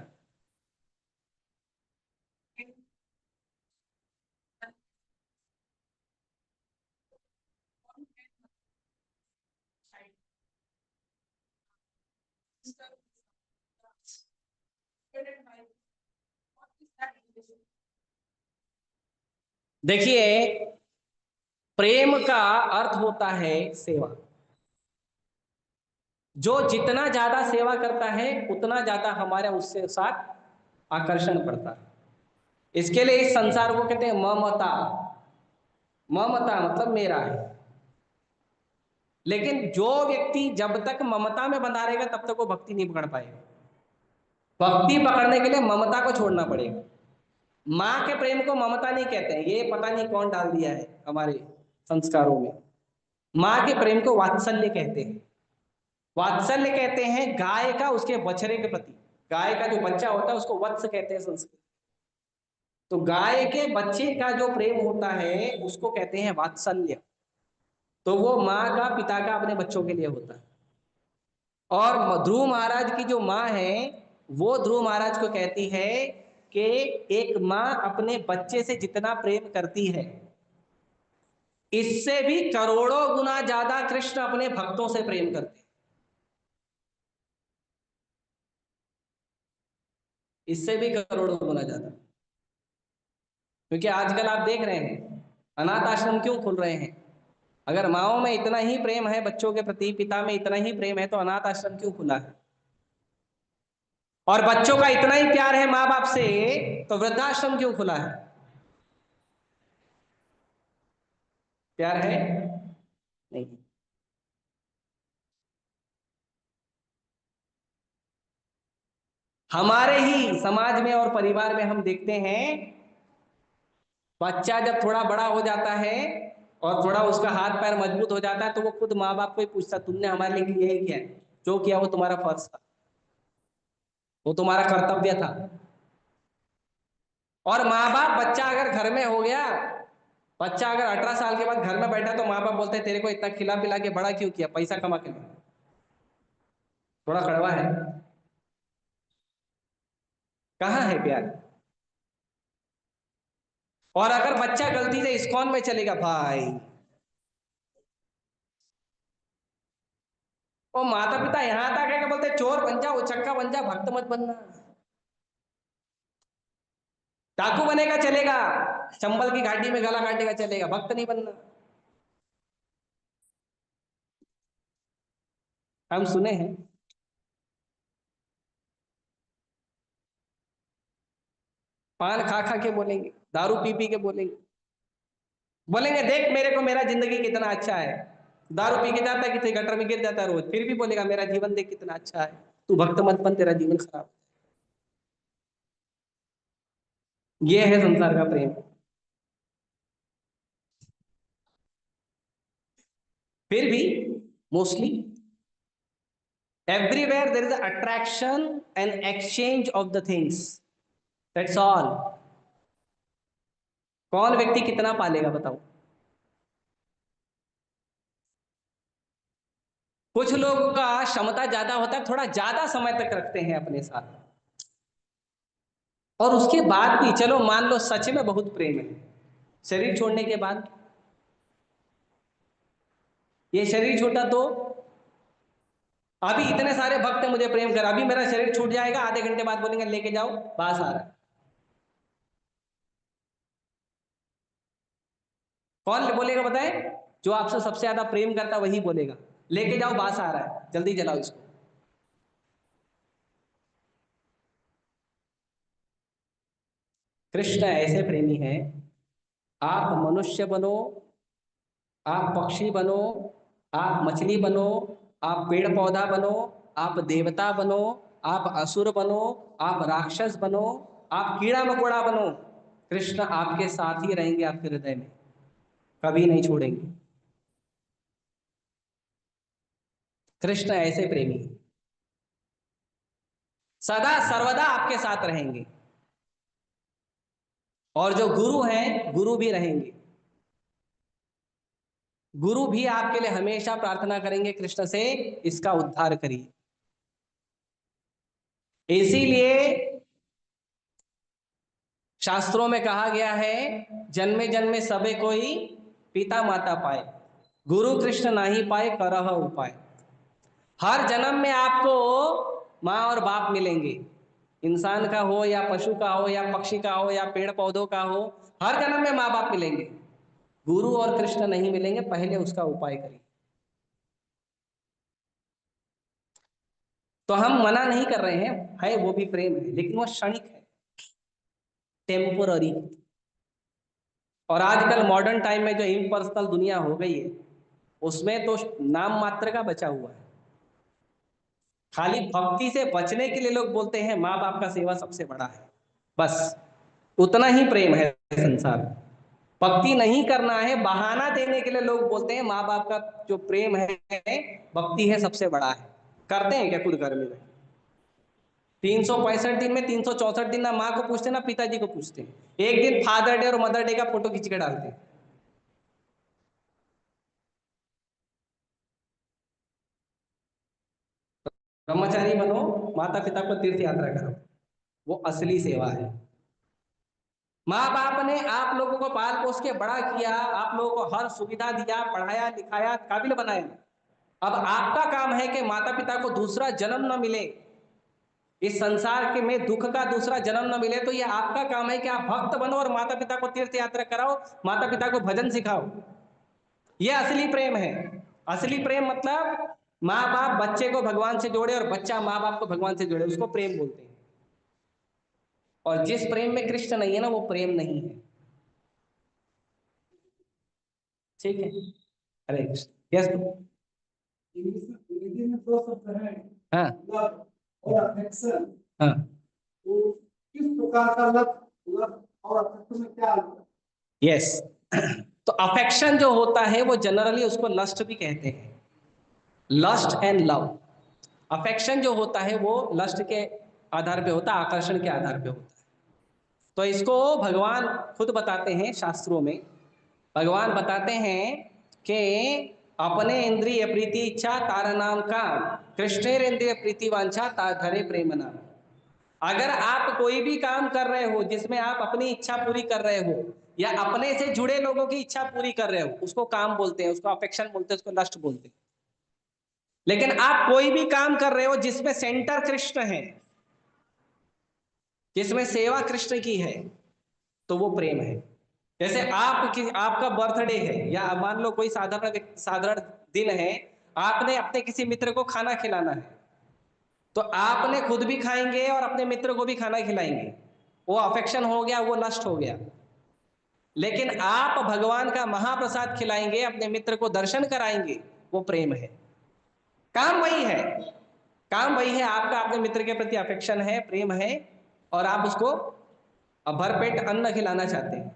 देखिए, प्रेम का अर्थ होता है सेवा। जो जितना ज्यादा सेवा करता है उतना ज्यादा हमारे उससे साथ आकर्षण बढ़ता है। इसके लिए इस संसार को कहते हैं ममता। ममता मतलब मेरा है। लेकिन जो व्यक्ति जब तक ममता में बंधा रहेगा तब तक वो भक्ति नहीं पकड़ पाएगा। भक्ति पकड़ने के लिए ममता को छोड़ना पड़ेगा। माँ के प्रेम को ममता नहीं कहते हैं, ये पता नहीं कौन डाल दिया है हमारे संस्कारों में। माँ के प्रेम को वात्सल्य कहते हैं। वात्सल्य कहते हैं गाय का उसके बछड़े के प्रति। गाय का जो बच्चा होता है उसको वत्स कहते हैं संस्कृत। तो गाय के बच्चे का जो प्रेम होता है उसको कहते हैं वात्सल्य। तो वो माँ का, पिता का अपने बच्चों के लिए होता है। और ध्रुव महाराज की जो माँ है वो ध्रुव महाराज को कहती है कि एक माँ अपने बच्चे से जितना प्रेम करती है इससे भी करोड़ों गुना ज्यादा कृष्ण अपने भक्तों से प्रेम करते हैं। इससे भी करोड़ों गुना ज्यादा। क्योंकि आजकल आप देख रहे हैं अनाथ आश्रम क्यों खुल रहे हैं। अगर माओ में इतना ही प्रेम है बच्चों के प्रति, पिता में इतना ही प्रेम है, तो अनाथ आश्रम क्यों खुला है। और बच्चों का इतना ही प्यार है माँ बाप से, तो वृद्धाश्रम क्यों खुला है। प्यार है नहीं। हमारे ही समाज में और परिवार में हम देखते हैं बच्चा जब थोड़ा बड़ा हो जाता है और थोड़ा उसका हाथ पैर मजबूत हो जाता है तो वो खुद माँ बाप को ही पूछता, तुमने हमारे लिए यही किया है, जो किया वो तुम्हारा फर्ज था, वो तुम्हारा कर्तव्य था। और माँ बाप, बच्चा अगर घर में हो गया, बच्चा अगर 18 साल के बाद घर में बैठा तो माँ बाप बोलते हैं तेरे को इतना खिला पिला के बड़ा क्यों किया, पैसा कमा के लिए। थोड़ा कड़वा है। कहाँ है प्यार। और अगर बच्चा गलती से इस्कॉन में चलेगा भाई, वो माता पिता यहाँ तक है कि बोलते चोर बन जा, उचक्का बन जा, भक्त मत बनना। डाकू बनेगा चलेगा, चंबल की घाटी में गला काटेगा चलेगा, भक्त नहीं बनना। हम सुने हैं। पान खा खा के बोलेंगे, दारू पी पी के बोलेंगे, बोलेंगे देख मेरे को मेरा जिंदगी कितना अच्छा है। दारू पी के जाता है किसी गटर में गिर जाता है रोज, फिर भी बोलेगा मेरा जीवन देख कितना अच्छा है। तू भक्त मत बन, तेरा जीवन खराब। ये है संसार का प्रेम। फिर भी mostly everywhere there is attraction and exchange of the things, that's all. कौन व्यक्ति कितना पालेगा बताओ। कुछ लोगों का क्षमता ज्यादा होता है, थोड़ा ज्यादा समय तक रखते हैं अपने साथ, और उसके बाद भी चलो मान लो सच में बहुत प्रेम है, शरीर छोड़ने के बाद ये शरीर छोटा तो अभी इतने सारे भक्त मुझे प्रेम कर, अभी मेरा शरीर छूट जाएगा, आधे घंटे बाद बोलेंगे लेके जाओ बास आ रहा है। कौन बोलेगा बताए। जो आपसे सबसे ज्यादा प्रेम करता वही बोलेगा लेके जाओ बास आ रहा है, जल्दी जलाओ इसको। कृष्ण ऐसे प्रेमी हैं। आप मनुष्य बनो, आप पक्षी बनो, आप मछली बनो, आप पेड़ पौधा बनो, आप देवता बनो, आप असुर बनो, आप राक्षस बनो, आप कीड़ा मकोड़ा बनो, कृष्ण आपके साथ ही रहेंगे, आपके हृदय में कभी नहीं छोड़ेंगे। कृष्ण ऐसे प्रेमी हैं, सदा सर्वदा आपके साथ रहेंगे। और जो गुरु हैं, गुरु भी रहेंगे, गुरु भी आपके लिए हमेशा प्रार्थना करेंगे कृष्ण से, इसका उद्धार करिए। इसीलिए शास्त्रों में कहा गया है, जन्मे जन्मे सबे कोई पिता माता पाए, गुरु कृष्ण नहीं पाए करह उपाय। हर जन्म में आपको माँ और बाप मिलेंगे, इंसान का हो या पशु का हो या पक्षी का हो या पेड़ पौधों का हो, हर जन्म में माँ बाप मिलेंगे, गुरु और कृष्ण नहीं मिलेंगे, पहले उसका उपाय करिए। तो हम मना नहीं कर रहे हैं, है वो भी प्रेम है, लेकिन वो क्षणिक है, टेम्पोररी। और आजकल मॉडर्न टाइम में जो इम्पर्सनल दुनिया हो गई है, उसमें तो नाम मात्र का बचा हुआ है। खाली भक्ति से बचने के लिए लोग बोलते हैं माँ बाप का सेवा सबसे बड़ा है, बस उतना ही प्रेम है संसार में। भक्ति नहीं करना है, बहाना देने के लिए लोग बोलते हैं माँ बाप का जो प्रेम है, भक्ति है, सबसे बड़ा है। करते हैं क्या खुद घर में? 365 दिन में 364 दिन ना माँ को पूछते ना पिताजी को पूछते हैं, एक दिन फादर डे और मदर डे का फोटो खींच के डालते हैं। ब्रह्मचारी बनो, माता पिता को तीर्थ यात्रा करो, वो असली सेवा है। माँ बाप ने आप लोगों को पाल पोस के बड़ा किया, आप लोगों को हर सुविधा दिया, पढ़ाया लिखाया, काबिल बनाया। अब आपका काम है कि माता पिता को दूसरा जन्म न मिले, इस संसार के में दुख का दूसरा जन्म न मिले, तो ये आपका काम है कि आप भक्त बनो और माता पिता को तीर्थ यात्रा कराओ, माता पिता को भजन सिखाओ। ये असली प्रेम है। असली प्रेम मतलब माँ बाप बच्चे को भगवान से जोड़े और बच्चा माँ बाप को भगवान से जोड़े, उसको प्रेम बोलते हैं। और जिस प्रेम में कृष्ण नहीं है ना, वो प्रेम नहीं है। ठीक है, हरे कृष्ण। यस। हिंदी में दो शब्द हैं, हाँ, लव और अफेक्शन। हाँ, तो किस प्रकार का लव, लव और अफेक्शन में क्या अंतर है? यस। तो अफेक्शन जो होता है वो जनरली उसको लस्ट भी कहते हैं, लस्ट एंड लव। अफेक्शन जो होता है वो लस्ट के आधार पे होता है, आकर्षण के आधार पे होता है। तो इसको भगवान खुद बताते हैं शास्त्रों में। भगवान बताते हैं कि अपने इंद्रिय प्रीति इच्छा तार नाम काम, कृष्णेर इंद्रिय प्रीति वांछा तार धरे प्रेम नाम। अगर आप कोई भी काम कर रहे हो जिसमें आप अपनी इच्छा पूरी कर रहे हो या अपने से जुड़े लोगों की इच्छा पूरी कर रहे हो, उसको काम बोलते हैं, उसको अफेक्शन बोलते हैं, उसको लस्ट बोलते हैं। लेकिन आप कोई भी काम कर रहे हो जिसमें सेंटर कृष्ण है, जिसमें सेवा कृष्ण की है, तो वो प्रेम है। जैसे आपका बर्थडे है या मान लो कोई साधारण साधारण दिन है, आपने अपने किसी मित्र को खाना खिलाना है, तो आपने खुद भी खाएंगे और अपने मित्र को भी खाना खिलाएंगे, वो अफेक्शन हो गया, वो लस्ट हो गया। लेकिन आप भगवान का महाप्रसाद खिलाएंगे, अपने मित्र को दर्शन कराएंगे, वो प्रेम है। काम वही है, काम वही है, आपका अपने मित्र के प्रति अफेक्शन है, प्रेम है, और आप उसको भरपेट अन्न खिलाना चाहते हैं।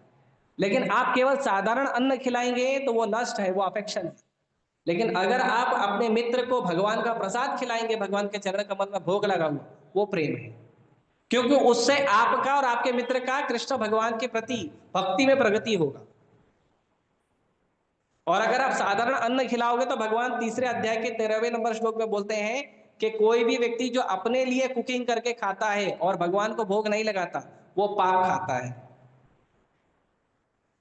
लेकिन आप केवल साधारण अन्न खिलाएंगे तो वो लस्ट है, वो अफेक्शन है। लेकिन अगर आप अपने मित्र को भगवान का प्रसाद खिलाएंगे, भगवान के चरण कमल में भोग लगा हुआ, वो प्रेम है। क्योंकि उससे आपका और आपके मित्र का कृष्ण भगवान के प्रति भक्ति में प्रगति होगा। और अगर आप साधारण अन्न खिलाओगे तो भगवान तीसरे अध्याय के 13वें नंबर श्लोक में बोलते हैं कि कोई भी व्यक्ति जो अपने लिए कुकिंग करके खाता है और भगवान को भोग नहीं लगाता, वो पाप खाता है।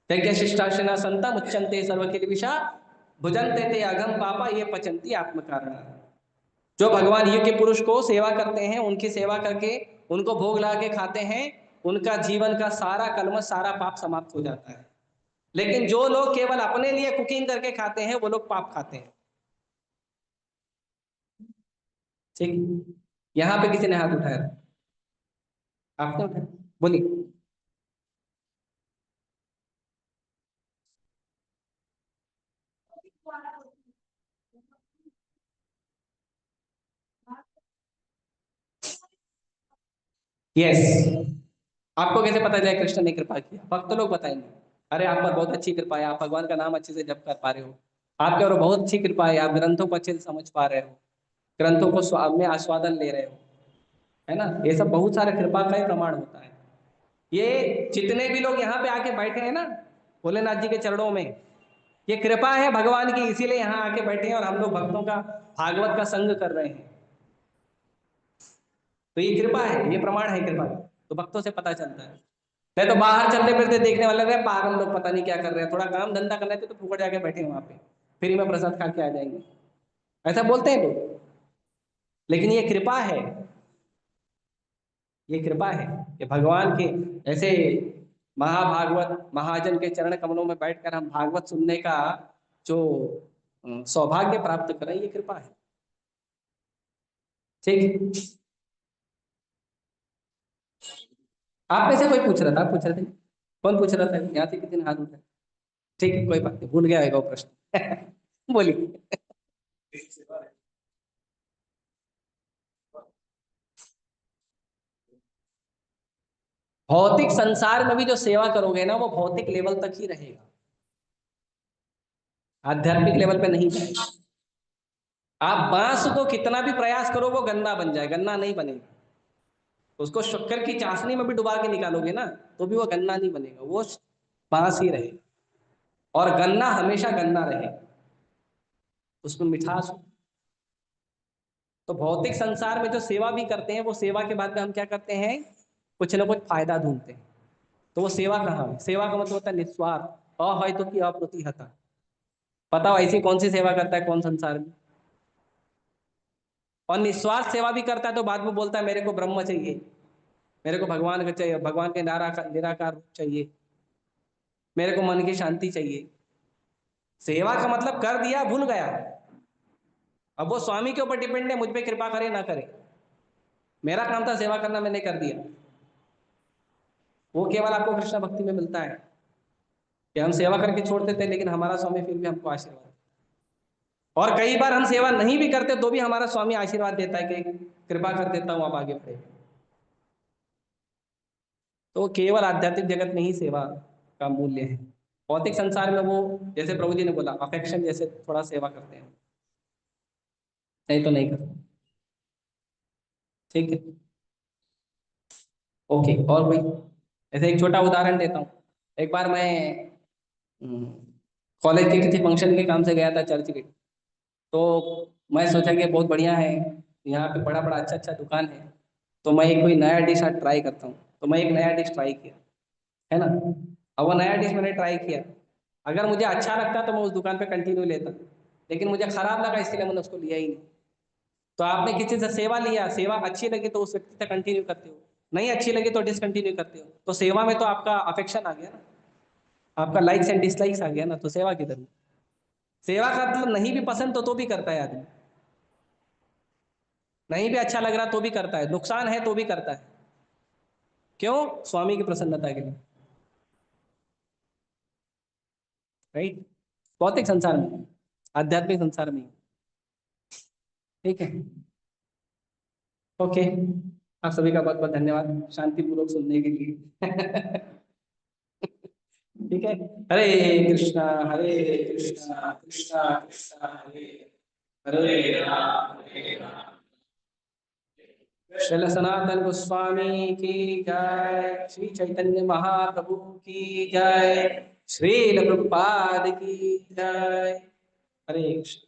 शिष्टाशिना संता मुच्यन्ते सर्वकिल्बिषा भुजन्ते ते अघम पापा ये पचन्ति आत्म कारण। जो भगवान युग के पुरुष को सेवा करते हैं, उनकी सेवा करके उनको भोग लगा के खाते हैं, उनका जीवन का सारा कलमश, सारा पाप समाप्त हो जाता है। लेकिन जो लोग केवल अपने लिए कुकिंग करके खाते हैं, वो लोग पाप खाते हैं। ठीक, यहाँ पे किसी ने हाथ उठाया? आपने उठाया, बोलिए। यस। आपको कैसे पता चले कृष्ण ने कृपा किया? भक्त लोग बताएंगे, अरे आप पर बहुत अच्छी कृपा है, आप भगवान का नाम अच्छे से जप कर पा रहे हो, आपके ऊपर बहुत अच्छी कृपा है, आप ग्रंथों को अच्छे से समझ पा रहे हो, ग्रंथों को स्वाद में आस्वादन ले रहे हो, है ना? ये सब बहुत सारे कृपा का ही प्रमाण होता है। ये जितने भी लोग यहाँ पे आके बैठे हैं ना भोलेनाथ जी के चरणों में, ये कृपा है भगवान की, इसीलिए यहाँ आके बैठे हैं और हम लोग भक्तों का भागवत का संग कर रहे हैं। तो ये कृपा है, ये प्रमाण है कृपा का। तो भक्तों से पता चलता है। नहीं तो बाहर चलते फिरते देखने वाले रहे पागल लोग, पता नहीं क्या कर रहे हैं, थोड़ा काम धंधा कर लेते तो फुकड़ जाके बैठे वहां पे, फ्री में प्रसाद खा के आ जाएंगे, ऐसा बोलते हैं लोग। लेकिन ये कृपा है, ये कृपा है कि भगवान के ऐसे महाभागवत महाजन के चरण कमलों में बैठकर हम भागवत सुनने का जो सौभाग्य प्राप्त करें, ये कृपा है। ठीक। आप में से कोई पूछ रहा था, आप पूछ रहे थे? कौन पूछ रहा था यहाँ से? किसी ने हाथ उठाया? ठीक है, कोई बात नहीं, भूल गया होगा वो प्रश्न। बोलिए। भौतिक संसार में भी जो सेवा करोगे ना, वो भौतिक लेवल तक ही रहेगा, आध्यात्मिक लेवल पे नहीं जाएगा। आप बांस को कितना भी प्रयास करो वो गन्ना बन जाए, गन्ना नहीं बनेगा। उसको शक्कर की चाशनी में भी डुबा के निकालोगे ना, तो भी वो गन्ना नहीं बनेगा, वो बांस ही रहेगा। और गन्ना हमेशा गन्ना रहे, उसमें मिठास हो। तो भौतिक संसार में जो सेवा भी करते हैं, वो सेवा के बाद में हम क्या करते हैं? कुछ ना कुछ फायदा ढूंढते हैं। तो वो सेवा कहाँ है? सेवा का मतलब होता है निस्वार्थ, अहैतुकी की अप्रतिहता। बताओ ऐसी कौन सी सेवा करता है कौन संसार में? और निस्वार्थ सेवा भी करता है तो बाद में बोलता है मेरे को ब्रह्म चाहिए, मेरे को भगवान का चाहिए, भगवान के निराकार रूप चाहिए, मेरे को मन की शांति चाहिए। सेवा का मतलब कर दिया, भूल गया। अब वो स्वामी के ऊपर डिपेंड है, मुझ पे कृपा करे ना करे। मेरा काम था सेवा करना, मैंने कर दिया। वो केवल आपको कृष्ण भक्ति में मिलता है कि हम सेवा करके छोड़ देते, लेकिन हमारा स्वामी फिर भी हमको आशीर्वाद। और कई बार हम सेवा नहीं भी करते तो भी हमारा स्वामी आशीर्वाद देता है कि कृपा कर देता हूं, आप आगे बढ़े। तो केवल आध्यात्मिक जगत में ही सेवा का मूल्य है। भौतिक संसार में वो, जैसे प्रभु जी ने बोला, अफेक्शन जैसे थोड़ा सेवा करते हैं, नहीं तो नहीं करते। ठीक है। ओके, और कोई? ऐसे एक छोटा उदाहरण देता हूँ। एक बार मैं कॉलेज के किसी फंक्शन के काम से गया था चर्च के। तो मैं सोचा कि बहुत बढ़िया है, यहाँ पे बड़ा बड़ा अच्छा अच्छा दुकान है, तो मैं एक कोई नया डिश आज ट्राई करता हूँ। तो मैं एक नया डिश ट्राई किया, है ना? अब वो नया डिश मैंने ट्राई किया, अगर मुझे अच्छा लगता तो मैं उस दुकान पे कंटिन्यू लेता, लेकिन मुझे खराब लगा इसलिए मैंने उसको लिया ही नहीं। तो आपने किसी से सेवा लिया, सेवा अच्छी लगी तो उस व्यक्ति से कंटिन्यू करते हो, नहीं अच्छी लगी तो डिसकंटिन्यू करते हो। तो सेवा में तो आपका अफेक्शन आ गया ना, आपका लाइक्स एंड डिसलाइक्स आ गया ना, तो सेवा किधर हुई? सेवा का मतलब नहीं भी पसंद तो भी करता है आदमी, नहीं भी अच्छा लग रहा तो भी करता है, नुकसान है तो भी करता है। क्यों? स्वामी की प्रसन्नता के लिए। राइट। भौतिक संसार में, आध्यात्मिक संसार में। ठीक है। ओके। आप सभी का बहुत बहुत धन्यवाद शांतिपूर्वक सुनने के लिए। ठीक है। हरे कृष्णा, हरे कृष्णा, कृष्णा कृष्णा हरे हरे राम, हरे राम। श्रील सनातन गोस्वामी की जय, श्री चैतन्य महाप्रभु की जय, श्रील प्रभुपाद की जय। हरे कृष्ण।